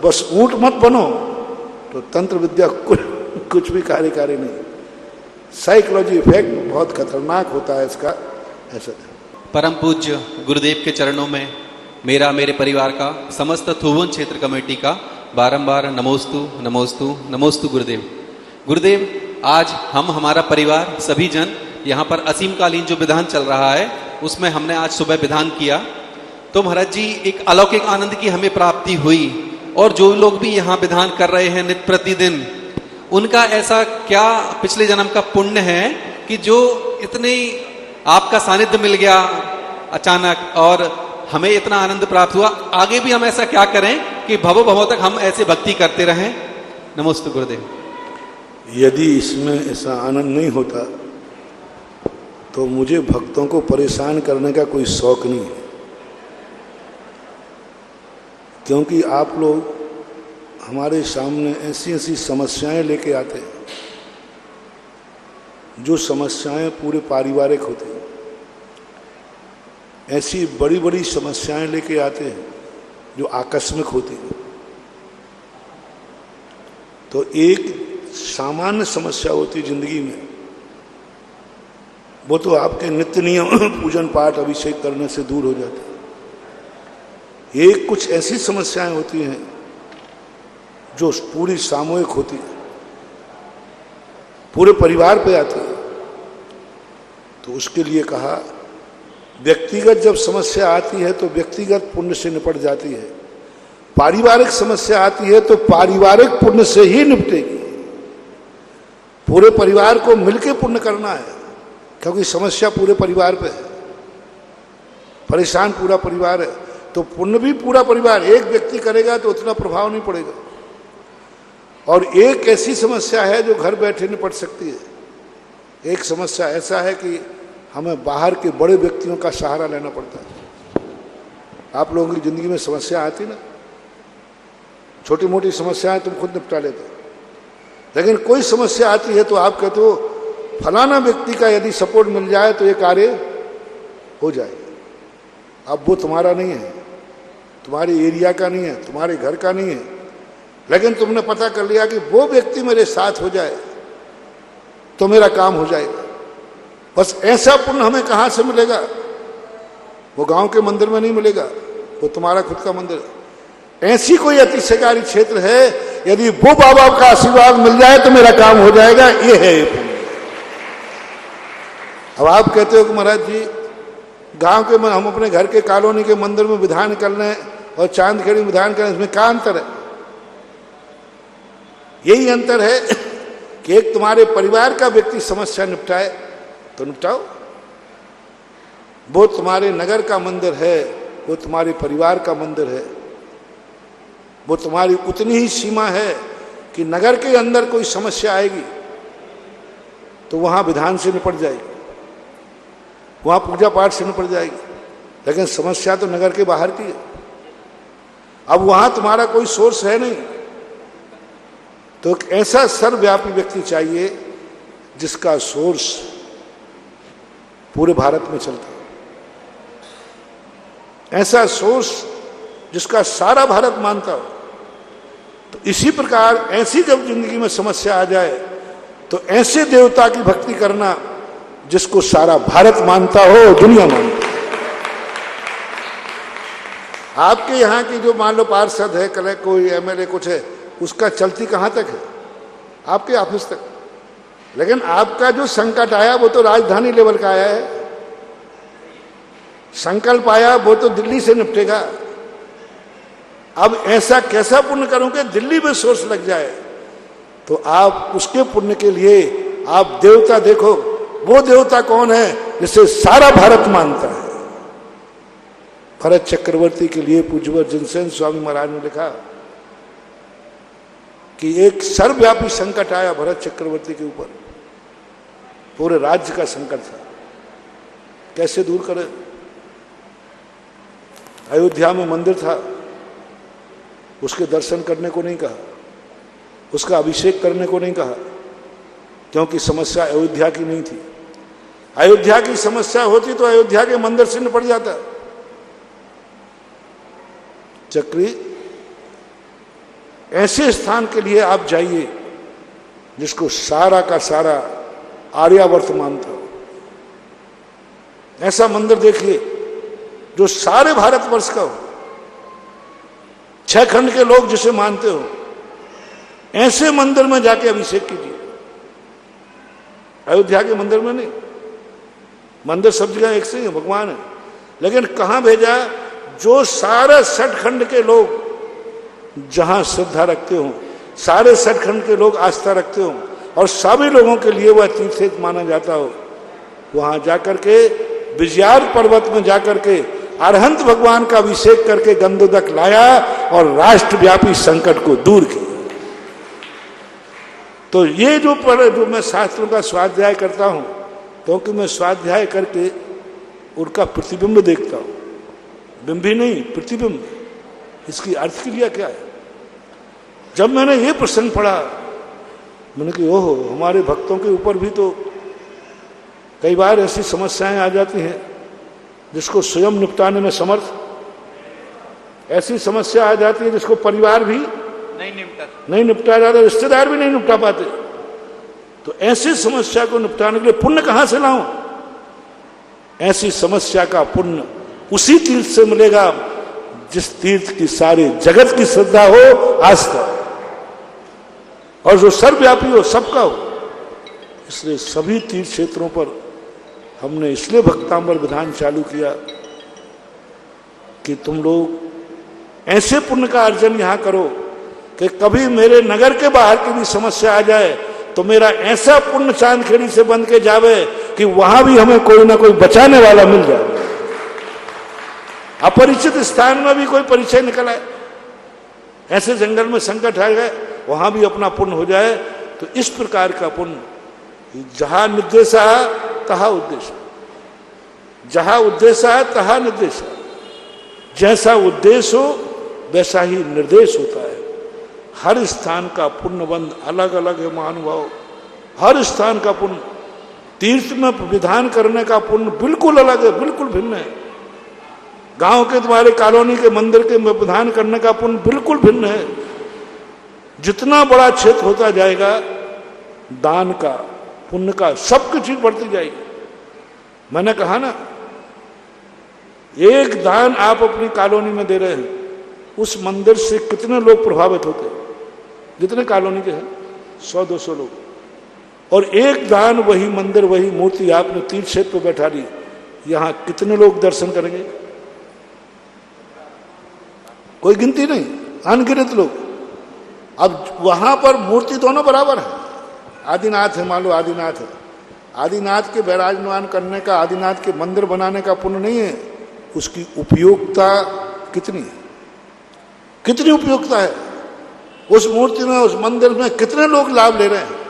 बस ऊंट मत बनो, तो तंत्र विद्या कुछ भी कार्यकारी नहीं। साइकोलॉजी इफेक्ट बहुत खतरनाक होता है इसका, ऐसा। परम पूज्य गुरुदेव के चरणों में मेरा, मेरे परिवार का, समस्त थुवन क्षेत्र कमेटी का बारंबार नमोस्तु नमोस्तु नमोस्तु गुरुदेव। गुरुदेव, आज हम, हमारा परिवार, सभी जन यहाँ पर असीमकालीन जो विधान चल रहा है उसमें हमने आज सुबह विधान किया। तो महाराज जी, एक अलौकिक आनंद की हमें प्राप्ति हुई। और जो लोग भी यहाँ विधान कर रहे हैं नित्य प्रतिदिन, उनका ऐसा क्या पिछले जन्म का पुण्य है कि जो इतने आपका सानिध्य मिल गया अचानक और हमें इतना आनंद प्राप्त हुआ। आगे भी हम ऐसा क्या करें कि भवो भवों तक हम ऐसे भक्ति करते रहें। नमस्ते गुरुदेव। यदि इसमें ऐसा आनंद नहीं होता तो मुझे भक्तों को परेशान करने का कोई शौक नहीं है, क्योंकि आप लोग हमारे सामने ऐसी ऐसी समस्याएं लेके आते हैं, जो समस्याएं पूरे पारिवारिक होती हैं। ऐसी बड़ी बड़ी समस्याएं लेके आते हैं जो आकस्मिक होती हैं। तो एक सामान्य समस्या होती है जिंदगी में, वो तो आपके नित्य नियम पूजन पाठ अभिषेक करने से दूर हो जाते हैं। एक कुछ ऐसी समस्याएं होती हैं जो पूरी सामूहिक होती है, पूरे परिवार पे आती है। तो उसके लिए कहा, व्यक्तिगत जब समस्या आती है तो व्यक्तिगत पुण्य से निपट जाती है, पारिवारिक समस्या आती है तो पारिवारिक पुण्य से ही निपटेगी। पूरे परिवार को मिलकर पुण्य करना है, क्योंकि समस्या पूरे परिवार पे है, परेशान पूरा परिवार है। तो पुण्य भी पूरा परिवार, एक व्यक्ति करेगा तो उतना प्रभाव नहीं पड़ेगा। और एक ऐसी समस्या है जो घर बैठे निपट सकती है। एक समस्या ऐसा है कि हमें बाहर के बड़े व्यक्तियों का सहारा लेना पड़ता है। आप लोगों की जिंदगी में समस्या आती ना, छोटी मोटी समस्याएं तुम खुद निपटा लेते हो, लेकिन कोई समस्या आती है तो आप कहते हो फलाना व्यक्ति का यदि सपोर्ट मिल जाए तो ये कार्य हो जाएगा। अब वो तुम्हारा नहीं है, तुम्हारे एरिया का नहीं है, तुम्हारे घर का नहीं है, लेकिन तुमने पता कर लिया कि वो व्यक्ति मेरे साथ हो जाए तो मेरा काम हो जाएगा। बस ऐसा पुण्य हमें कहाँ से मिलेगा? वो गांव के मंदिर में नहीं मिलेगा, वो तुम्हारा खुद का मंदिर है। ऐसी कोई अतिशयकारी क्षेत्र है, यदि वो बाबा का आशीर्वाद मिल जाए तो मेरा काम हो जाएगा, ये है ये पुण्य। अब आप कहते हो कि महाराज जी गांव के हम अपने घर के कॉलोनी के मंदिर में विधान कर लें और चांदखेड़ी में विधान करें, इसमें क्या अंतर है? यही अंतर है कि एक तुम्हारे परिवार का व्यक्ति समस्या निपटाए तो निपटाओ, वो तुम्हारे नगर का मंदिर है, वो तुम्हारे परिवार का मंदिर है, वो तुम्हारी उतनी ही सीमा है कि नगर के अंदर कोई समस्या आएगी तो वहां विधान से निपट जाएगी, वहां पूजा पाठ से निपट जाएगी, लेकिन समस्या तो नगर के बाहर की है। अब वहां तुम्हारा कोई सोर्स है नहीं, तो एक ऐसा सर्वव्यापी व्यक्ति चाहिए जिसका सोर्स पूरे भारत में चलता है, ऐसा सोर्स जिसका सारा भारत मानता हो। तो इसी प्रकार ऐसी जब जिंदगी में समस्या आ जाए तो ऐसे देवता की भक्ति करना जिसको सारा भारत मानता हो, दुनिया मानता हो। आपके यहाँ की जो मान लो पार्षद है, कल कोई एमएलए कुछ है, उसका चलती कहाँ तक है? आपके ऑफिस तक। लेकिन आपका जो संकट आया वो तो राजधानी लेवल का आया है, संकल्प आया वो तो दिल्ली से निपटेगा। अब ऐसा कैसा पुण्य करूं कि दिल्ली में सोर्स लग जाए? तो आप उसके पुण्य के लिए आप देवता देखो, वो देवता कौन है जिसे सारा भारत मानता है। भरत चक्रवर्ती के लिए पूज्यवर जिनसेन स्वामी महाराज ने लिखा कि एक सर्वव्यापी संकट आया भरत चक्रवर्ती के ऊपर, पूरे राज्य का संकट था, कैसे दूर करें? अयोध्या में मंदिर था, उसके दर्शन करने को नहीं कहा, उसका अभिषेक करने को नहीं कहा, क्योंकि समस्या अयोध्या की नहीं थी। अयोध्या की समस्या होती तो अयोध्या के मंदिर से निपट जाता। चक्री, ऐसे स्थान के लिए आप जाइए जिसको सारा का सारा आर्यावर्त मानता हो। ऐसा मंदिर देखिए जो सारे भारतवर्ष का हो, 6 खंड के लोग जिसे मानते हो, ऐसे मंदिर में जाके अभिषेक कीजिए। अयोध्या के मंदिर में नहीं, मंदिर सब जगह एक से ही भगवान है, लेकिन कहां भेजा? जो सारे 6 खंड के लोग जहां श्रद्धा रखते हो, सारे 6 खंड के लोग आस्था रखते हो और सभी लोगों के लिए वह तीर्थ माना जाता हो, वहां जाकर के विजयार पर्वत में जाकर के अरहंत भगवान का अभिषेक करके गंधोदक लाया और राष्ट्रव्यापी संकट को दूर किया। तो ये जो मैं शास्त्रों का स्वाध्याय करता हूं, क्योंकि मैं स्वाध्याय करके उनका प्रतिबिंब देखता हूं, बिंब ही नहीं प्रतिबिंब। इसकी अर्थ क्रिया क्या है? जब मैंने ये प्रश्न पढ़ा, मैंने कहा ओहो, हमारे भक्तों के ऊपर भी तो कई बार ऐसी समस्याएं आ जाती हैं जिसको स्वयं निपटाने में समर्थ, ऐसी समस्या आ जाती है जिसको परिवार भी नहीं निपटा जाता, रिश्तेदार भी नहीं निपटा पाते। तो ऐसी समस्या को निपटाने के लिए पुण्य कहां से लाऊं? ऐसी समस्या का पुण्य उसी तीर्थ से मिलेगा जिस तीर्थ की सारे जगत की श्रद्धा हो, आस्था, और जो सर्वव्यापी हो, सबका हो। इसलिए सभी तीर्थ क्षेत्रों पर हमने इसलिए भक्तांबर विधान चालू किया कि तुम लोग ऐसे पुण्य का अर्जन यहां करो कि कभी मेरे नगर के बाहर की भी समस्या आ जाए तो मेरा ऐसा पुण्य चांदखेड़ी से बंध के जावे कि वहां भी हमें कोई ना कोई बचाने वाला मिल जाए। अपरिचित स्थान में भी कोई परिचय निकल आए, ऐसे जंगल में संकट आ गए, वहां भी अपना पुण्य हो जाए। तो इस प्रकार का पुण्य, जहां निर्देश तहा उद्देश्य, जहां उद्देश्य तहा निर्देश। जैसा उद्देश्य हो वैसा ही निर्देश होता है। हर स्थान का पुण्यबंध अलग अलग है महानुभाव, हर स्थान का पुण्य। तीर्थ में विधान करने का पुण्य बिल्कुल अलग है, बिल्कुल भिन्न है। गांव के तुम्हारे कॉलोनी के मंदिर के में विधान करने का पुण्य बिल्कुल भिन्न है। जितना बड़ा क्षेत्र होता जाएगा दान का पुण्य का, सबकी चीज बढ़ती जाएगी। मैंने कहा ना, एक दान आप अपनी कॉलोनी में दे रहे हैं, उस मंदिर से कितने लोग प्रभावित होते हैं, जितने कॉलोनी के हैं 100-200 लोग, और एक दान वही मंदिर, वही मूर्ति आपने तीर्थ क्षेत्र पर बैठा दी, यहां कितने लोग दर्शन करेंगे? कोई गिनती नहीं, अनगिनत लोग। अब वहां पर मूर्ति दोनों बराबर है। आदिनाथ है, मान लो आदिनाथ है, आदिनाथ के विराजमान करने का, आदिनाथ के मंदिर बनाने का पुण्य नहीं है, उसकी उपयोगिता कितनी है, कितनी उपयोगिता है उस मूर्ति में, उस मंदिर में कितने लोग लाभ ले रहे हैं।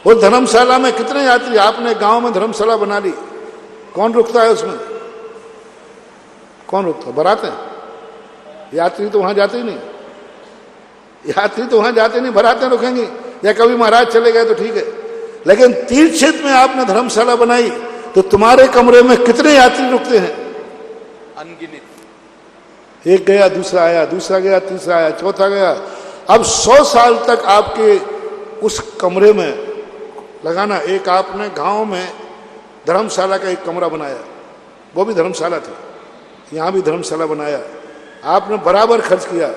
उस धर्मशाला में कितने यात्री, आपने गांव में धर्मशाला बना ली, कौन रुकता है उसमें? कौन रुकता है? बारात है, यात्री तो वहां जाते ही नहीं, यात्री तो वहां जाते नहीं, बारातें रुकेंगी, या कभी महाराज चले गए तो ठीक है। लेकिन तीर्थ क्षेत्र में आपने धर्मशाला बनाई तो तुम्हारे कमरे में कितने यात्री रुकते हैं? अनगिनत। एक गया, दूसरा आया, दूसरा गया, तीसरा आया, चौथा गया। अब 100 साल तक आपके उस कमरे में लगाना। एक आपने गांव में धर्मशाला का एक कमरा बनाया, वो भी धर्मशाला थी, यहां भी धर्मशाला बनाया, आपने बराबर खर्च किया।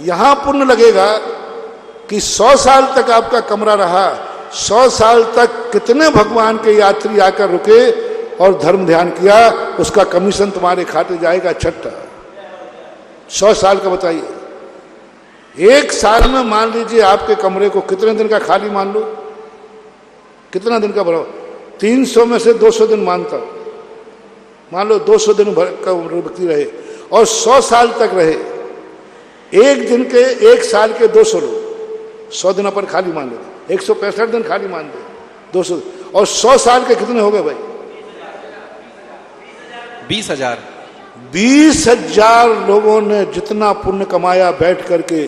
यहां पुण्य लगेगा कि 100 साल तक आपका कमरा रहा, 100 साल तक कितने भगवान के यात्री आकर रुके और धर्म ध्यान किया, उसका कमीशन तुम्हारे खाते जाएगा छठा। 100 साल का बताइए। एक साल में मान लीजिए आपके कमरे को कितने दिन का खाली मान लो, कितना दिन का भरा? 300 में से 200 दिन मानता, मान लो 200 दिन का व्यक्ति रहे और 100 साल तक रहे। एक दिन के, एक साल के 200 लोग, 100 दिन पर खाली मान लेते, 165 दिन खाली मान दे, 200, और 100 साल के कितने हो गए भाई? 20,000। 20,000 लोगों ने जितना पुण्य कमाया बैठ करके,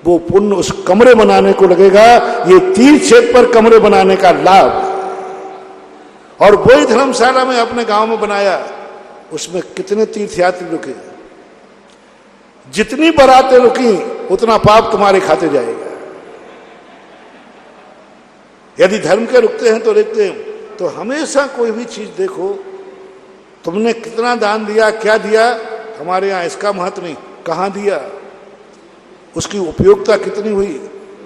वो पुण्य उस कमरे बनाने को लगेगा। ये तीर्थ क्षेत्र पर कमरे बनाने का लाभ। और वही धर्मशाला में अपने गांव में बनाया, उसमें कितने तीर्थयात्री रुके, जितनी बारातें रुकी उतना पाप तुम्हारे खाते जाएगा। यदि धर्म के रुकते हैं तो रुकते हैं। तो हमेशा कोई भी चीज देखो, तुमने कितना दान दिया, क्या दिया, हमारे यहां इसका महत्व नहीं, कहां दिया, उसकी उपयोगिता कितनी हुई,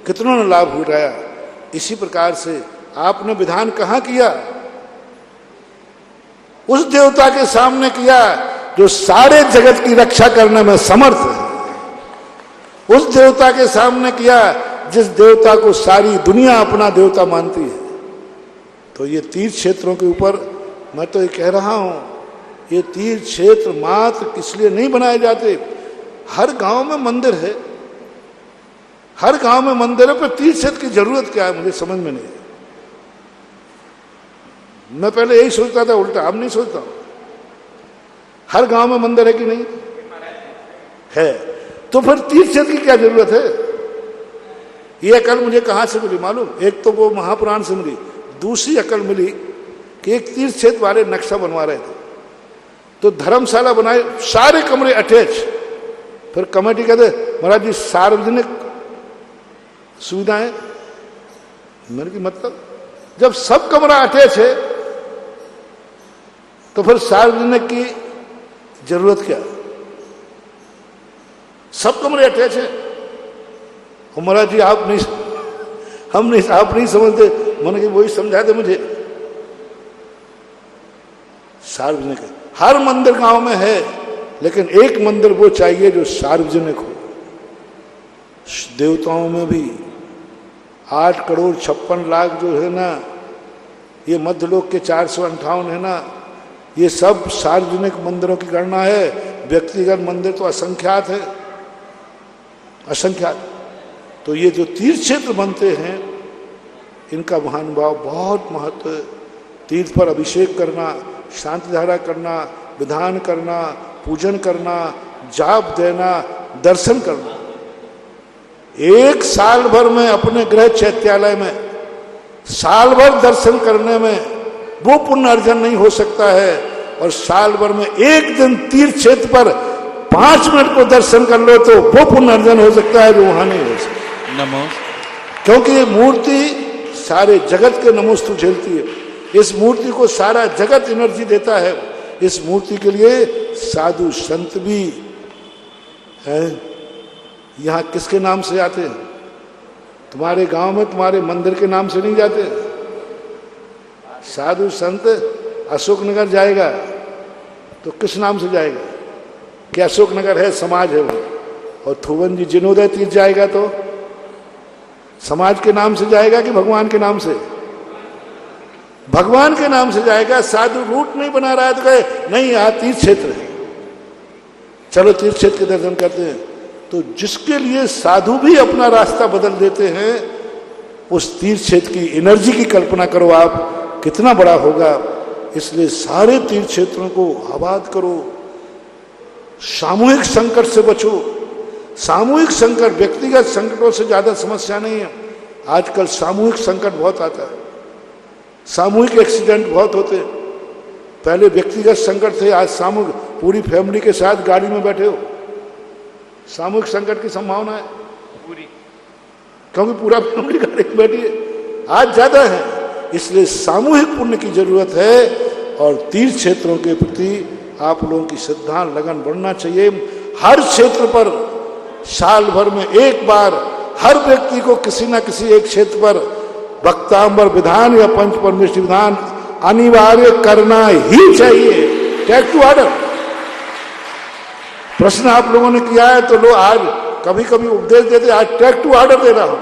कितनों ने लाभ उठाया। इसी प्रकार से आपने विधान कहां किया? उस देवता के सामने किया जो सारे जगत की रक्षा करने में समर्थ है। उस देवता के सामने किया जिस देवता को सारी दुनिया अपना देवता मानती है। तो ये तीर्थ क्षेत्रों के ऊपर मैं तो ये कह रहा हूं, ये तीर्थ क्षेत्र मात्र किस लिए नहीं बनाए जाते। हर गांव में मंदिर है, हर गांव में मंदिर है, पर तीर्थ क्षेत्र की जरूरत क्या है, मुझे समझ में नहीं। मैं पहले यही सोचता था, उल्टा अब नहीं सोचता हूं। हर गांव में मंदिर है कि नहीं है, तो फिर तीर्थ क्षेत्र की क्या जरूरत है? ये अकल मुझे कहां से मिली मालूम? एक तो वो महापुराण से मिली, दूसरी अकल मिली कि एक तीर्थ क्षेत्र वाले नक्शा बनवा रहे थे, तो धर्मशाला बनाए, सारे कमरे अटैच। फिर कमेटी कहते महाराज जी सार्वजनिक सुविधाएं। मैंने की मतलब, जब सब कमरा अटैच है तो फिर सार्वजनिक की जरूरत क्या? सब कमरे अटैच है। महाराज जी आप नहीं, हम नहीं, आप नहीं समझते। मैंने कि वही समझा दे मुझे। सार्वजनिक है, हर मंदिर गांव में है, लेकिन एक मंदिर वो चाहिए जो सार्वजनिक हो। देवताओं में भी 8,56,00,000 जो है ना, ये मध्यलोक के 458 है ना, ये सब सार्वजनिक मंदिरों की गणना है। व्यक्तिगत मंदिर तो असंख्यात है, असंख्यात। तो ये जो तीर्थ क्षेत्र बनते हैं, इनका महानुभाव बहुत महत्व है। तीर्थ पर अभिषेक करना, शांति धारा करना, विधान करना, पूजन करना, जाप देना, दर्शन करना। एक साल भर में अपने गृह चैत्यालय में साल भर दर्शन करने में वो पुण्य अर्जन नहीं हो सकता है, और साल भर में एक दिन तीर्थ क्षेत्र पर 5 मिनट को दर्शन कर लो तो वो पुण्य अर्जन हो सकता है जो वहां नहीं हो सकता। नमो। क्योंकि ये मूर्ति सारे जगत के नमोस्तु झेलती है। इस मूर्ति को सारा जगत एनर्जी देता है। इस मूर्ति के लिए साधु संत भी हैं। यहाँ किसके नाम से जाते हैं? तुम्हारे गांव में तुम्हारे मंदिर के नाम से नहीं जाते। साधु संत अशोकनगर जाएगा तो किस नाम से जाएगा? क्या अशोकनगर है, समाज है वो। और थुवन जी जिनोदय तीर्थ जाएगा तो समाज के नाम से जाएगा कि भगवान के नाम से? भगवान के नाम से जाएगा। साधु रूट नहीं बना रहा है तो कहे नहीं यहाँ तीर्थ क्षेत्र है, चलो तीर्थ क्षेत्र के दर्शन करते हैं। तो जिसके लिए साधु भी अपना रास्ता बदल देते हैं, उस तीर्थ क्षेत्र की एनर्जी की कल्पना करो आप, कितना बड़ा होगा। इसलिए सारे तीर्थ क्षेत्रों को आबाद करो। सामूहिक संकट से बचो। सामूहिक संकट, व्यक्तिगत संकटों से ज्यादा समस्या नहीं है। आजकल सामूहिक संकट बहुत आता है, सामूहिक एक्सीडेंट बहुत होते हैं। पहले व्यक्तिगत संकट थे, आज सामूहिक, पूरी फैमिली के साथ गाड़ी में बैठे हो, सामूहिक संकट की संभावना है पूरी, क्योंकि पूरा फैमिली गाड़ी में बैठी है, आज ज्यादा है। इसलिए सामूहिक पुण्य की जरूरत है। और तीर्थ क्षेत्रों के प्रति आप लोगों की श्रद्धा लगन बढ़ना चाहिए। हर क्षेत्र पर साल भर में एक बार हर व्यक्ति को किसी न किसी एक क्षेत्र पर भक्तांबर विधान या पंच परमेष्टि विधान अनिवार्य करना ही चाहिए। Take to order. प्रश्न आप लोगों ने किया है तो लोग आज कभी कभी उपदेश देते, आज टेक टू ऑर्डर दे रहा हूं।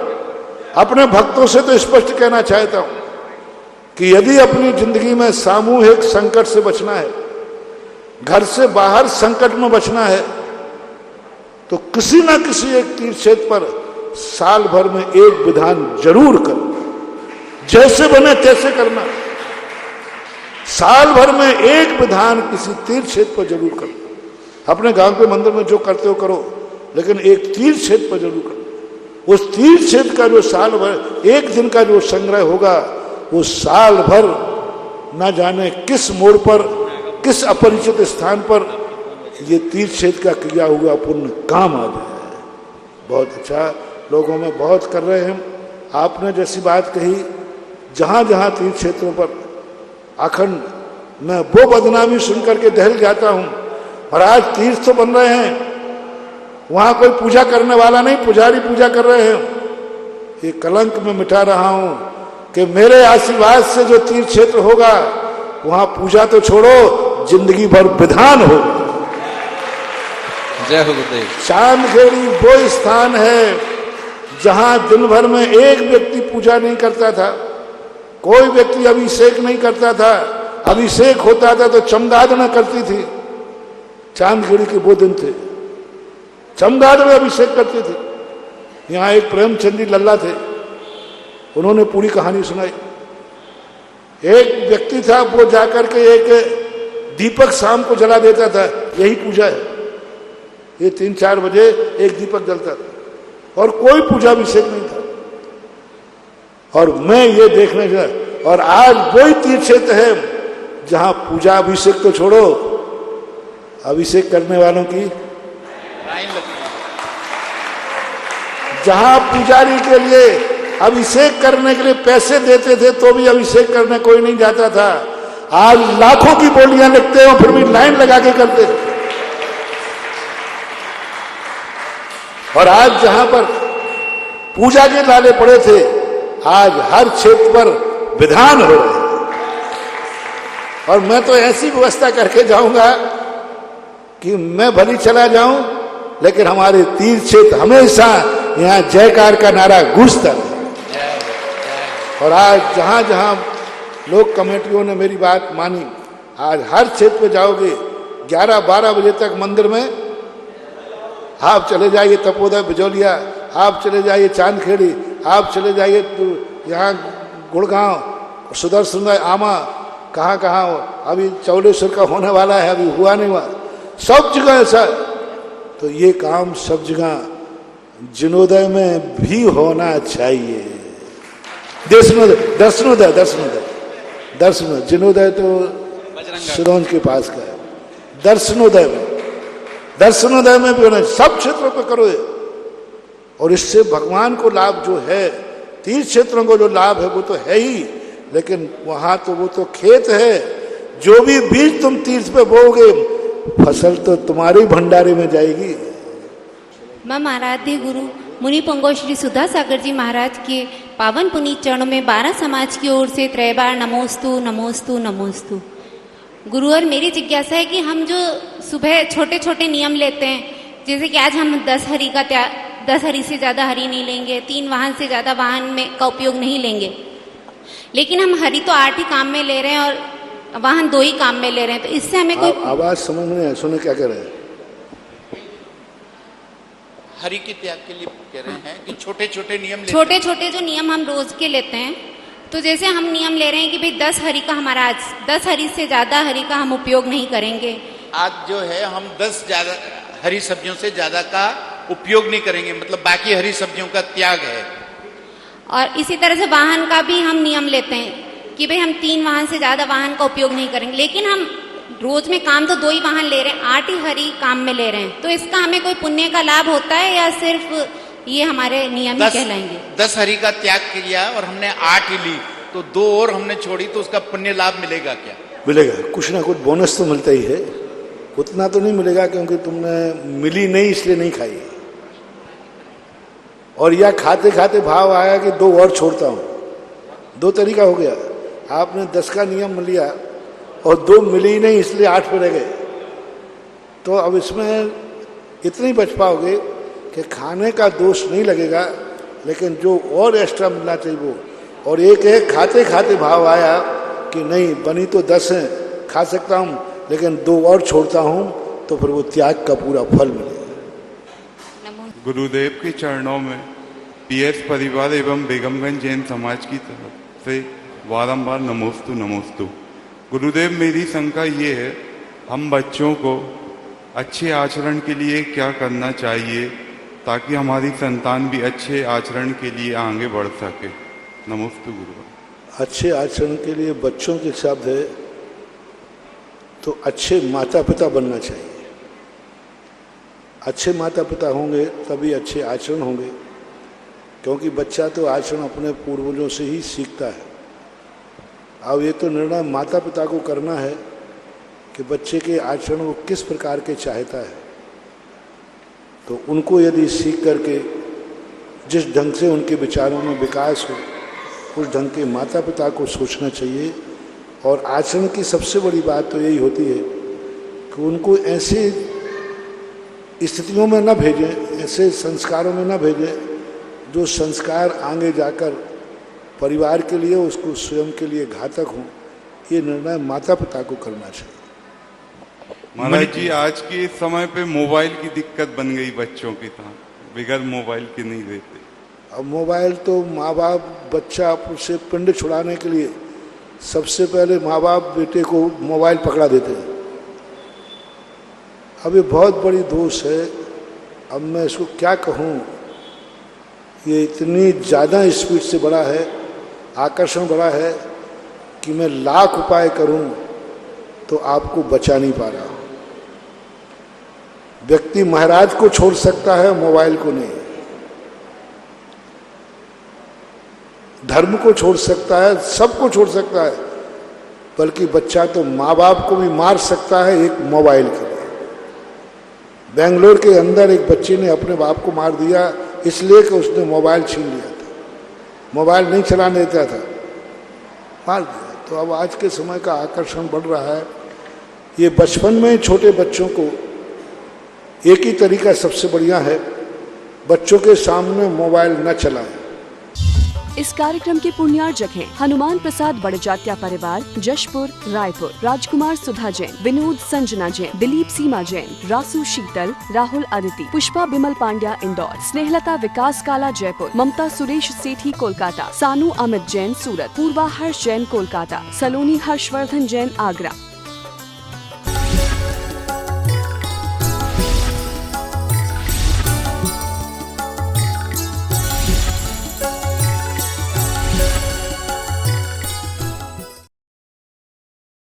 अपने भक्तों से तो स्पष्ट कहना चाहता हूं कि यदि अपनी जिंदगी में सामूहिक संकट से बचना है, घर से बाहर संकट में बचना है, तो किसी ना किसी एक तीर्थ क्षेत्र पर साल भर में एक विधान जरूर करो। जैसे बने तैसे करना। साल भर में एक विधान किसी तीर्थ क्षेत्र पर जरूर करो। अपने गांव के मंदिर में जो करते हो करो, लेकिन एक तीर्थ क्षेत्र पर जरूर करो। उस तीर्थ क्षेत्र का जो साल भर एक दिन का जो संग्रह होगा, वो साल भर न जाने किस मोड़ पर, किस अपरिचित स्थान पर ये तीर्थ क्षेत्र का किया हुआ पुण्य काम आ जाए। बहुत अच्छा, लोगों में बहुत कर रहे हैं। आपने जैसी बात कही, जहां जहां तीर्थ क्षेत्रों पर अखंड मैं वो बदनामी सुन करके दहल जाता हूं। और आज तीर्थ तो बन रहे हैं, वहां कोई पूजा करने वाला नहीं, पुजारी पूजा कर रहे हैं। ये कलंक में मिटा रहा हूं कि मेरे आशीर्वाद से जो तीर्थ क्षेत्र होगा, वहां पूजा तो छोड़ो, जिंदगी भर विधान होगा। जय हो गुरुदेव। चांदखेड़ी वो स्थान है जहां दिन भर में एक व्यक्ति पूजा नहीं करता था, कोई व्यक्ति अभिषेक नहीं करता था। अभिषेक होता था तो चमगादड़ करती थी। चांदखेड़ी के वो दिन थे, चमगादड़ अभिषेक करते थे। यहाँ एक प्रेमचंदी लल्ला थे, उन्होंने पूरी कहानी सुनाई। एक व्यक्ति था, वो जाकर के एक दीपक शाम को जला देता था, यही पूजा है। ये 3-4 बजे एक दीपक जलता था और कोई पूजा अभिषेक नहीं था। और मैं ये देखने का, और आज वही तीर्थ क्षेत्र है जहां पूजा अभिषेक तो छोड़ो, अभिषेक करने वालों की लाइन लगती है। जहां पुजारी के लिए अभिषेक करने के लिए पैसे देते थे तो भी अभिषेक करने कोई नहीं जाता था, आज लाखों की बोलियां लिखते हो फिर भी लाइन लगा के करते। और आज जहां पर पूजा के लाले पड़े थे, आज हर क्षेत्र पर विधान हो रहे हैं। और मैं तो ऐसी व्यवस्था करके जाऊंगा कि मैं भली चला जाऊं, लेकिन हमारे तीर्थ क्षेत्र हमेशा यहाँ जयकार का नारा गूंजता है। और आज जहां जहां लोग कमेटियों ने मेरी बात मानी, आज हर क्षेत्र पे जाओगे 11-12 बजे तक मंदिर में, आप चले जाइए तपोदा बिजौलिया, आप चले जाइए चांदखेड़ी, आप चले जाइए यहाँ गुड़गांव, सुदर्शन आमा, कहाँ कहाँ हो, अभी चौलेश्वर का होने वाला है, अभी हुआ नहीं हुआ, सब जगह ऐसा। तो ये काम सब जगह जिनोदय में भी होना चाहिए। दर्शनोदय जिनोदय तो सिरोंज के पास का है। दर्शनोदय में भी होना, सब क्षेत्रों पे करो। और इससे भगवान को लाभ जो है तीर्थ क्षेत्रों को जो लाभ है वो तो है ही, लेकिन वहां तो वो तो खेत है। जो भी बीज तुम तीर्थ पे बोओगे फसल तो तुम्हारे भंडारे में जाएगी। मम आराध्य गुरु मुनि पुंगव श्री सुधा सागर जी महाराज के पावन पुनीत चरणों में 12 समाज की ओर से 3 बार नमोस्तु नमोस्तु नमोस्तु। गुरु और मेरी जिज्ञासा है कि हम जो सुबह छोटे छोटे नियम लेते हैं, जैसे कि आज हम 10 हरी से ज़्यादा हरी नहीं लेंगे, 3 वाहन से ज़्यादा वाहन में का उपयोग नहीं लेंगे, लेकिन हम हरी तो 8 ही काम में ले रहे हैं और वाहन 2 ही काम में ले रहे हैं, तो इससे हमें कोई आवाज समझ में नहीं आया, सुने क्या कह रहे हैं? हरि के त्याग के लिए कह रहे हैं कि छोटे छोटे नियम छोटे छोटे जो नियम हम रोज के लेते हैं, तो जैसे हम नियम ले रहे हैं कि भाई 10 हरी का हमारा आज 10 हरी से ज़्यादा हरी का हम उपयोग नहीं करेंगे। आज जो है हम 10 ज़्यादा हरी सब्जियों से ज़्यादा का उपयोग नहीं करेंगे, मतलब बाकी हरी सब्जियों का त्याग है। और इसी तरह से वाहन का भी हम नियम लेते हैं कि भाई हम 3 वाहन से ज़्यादा वाहन का उपयोग नहीं करेंगे, लेकिन हम रोज में काम तो 2 ही वाहन ले रहे हैं, 8 ही हरी काम में ले रहे हैं, तो इसका हमें कोई पुण्य का लाभ होता है या सिर्फ ये हमारे नियम ही कहलाएंगे? 10 हरी का त्याग किया और हमने 8 ही ली, तो 2 और हमने छोड़ी, तो उसका पुण्य लाभ मिलेगा क्या? मिलेगा, कुछ ना कुछ बोनस तो मिलता ही है। उतना तो नहीं मिलेगा क्योंकि तुमने मिली नहीं इसलिए नहीं खाई, और या खाते खाते भाव आया कि 2 और छोड़ता हूं। 2 तरीका हो गया, आपने 10 का नियम लिया और 2 मिली ही नहीं इसलिए 8 पे रह गए, तो अब इसमें इतने ही बच पाओगे कि खाने का दोष नहीं लगेगा, लेकिन जो और एक्स्ट्रा मिलना चाहिए वो। और एक है खाते खाते भाव आया कि नहीं बनी तो 10 है, खा सकता हूँ, लेकिन 2 और छोड़ता हूँ, तो फिर वो त्याग का पूरा फल मिलेगा। गुरुदेव के चरणों में पीएस परिवार एवं बेगमगंज जैन समाज की तरफ से बारंबार नमोस्तु नमोस्तु। गुरुदेव मेरी शंका ये है, हम बच्चों को अच्छे आचरण के लिए क्या करना चाहिए ताकि हमारी संतान भी अच्छे आचरण के लिए आगे बढ़ सके? नमोस्तु गुरु। अच्छे आचरण के लिए बच्चों के शब्द है तो अच्छे माता पिता बनना चाहिए। अच्छे माता पिता होंगे तभी अच्छे आचरण होंगे, क्योंकि बच्चा तो आचरण अपने पूर्वजों से ही सीखता है। अब ये तो निर्णय माता पिता को करना है कि बच्चे के आचरण वो किस प्रकार के चाहता है। तो उनको यदि सीख करके जिस ढंग से उनके विचारों में विकास हो, उस ढंग के माता पिता को सोचना चाहिए। और आचरण की सबसे बड़ी बात तो यही होती है कि उनको ऐसे स्थितियों में न भेजें, ऐसे संस्कारों में न भेजें जो संस्कार आगे जाकर परिवार के लिए, उसको स्वयं के लिए घातक हों। ये निर्णय माता पिता को करना चाहिए। महाराज जी, आज के समय पे मोबाइल की दिक्कत बन गई बच्चों की, तरह बगैर मोबाइल के नहीं रहते। अब मोबाइल तो माँ बाप बच्चा उससे पिंड छुड़ाने के लिए सबसे पहले माँ बाप बेटे को मोबाइल पकड़ा देते हैं। अब ये बहुत बड़ी दोष है। अब मैं इसको क्या कहूँ, ये इतनी ज़्यादा स्पीड से बड़ा है, आकर्षण बड़ा है कि मैं लाख उपाय करूँ तो आपको बचा नहीं पा रहा। व्यक्ति महाराज को छोड़ सकता है, मोबाइल को नहीं। धर्म को छोड़ सकता है, सबको छोड़ सकता है, बल्कि बच्चा तो माँ बाप को भी मार सकता है एक मोबाइल के लिए। बेंगलोर के अंदर एक बच्चे ने अपने बाप को मार दिया इसलिए कि उसने मोबाइल छीन लिया था, मोबाइल नहीं चलाने देता था, मार दिया। तो अब आज के समय का आकर्षण बढ़ रहा है। ये बचपन में छोटे बच्चों को एक ही तरीका सबसे बढ़िया है, बच्चों के सामने मोबाइल न चलाएं। इस कार्यक्रम के पुण्यार्जक हैं हनुमान प्रसाद बड़जात्या परिवार, जशपुर, रायपुर, राजकुमार सुधा जैन, विनोद संजना जैन, दिलीप सीमा जैन, रासु शीतल, राहुल अदिति, पुष्पा बिमल पांड्या इंदौर, स्नेहलता विकास काला जयपुर, ममता सुरेश सेठी कोलकाता, सानू अमित जैन सूरत, पूर्वा हर्ष जैन कोलकाता, सलोनी हर्षवर्धन जैन आगरा।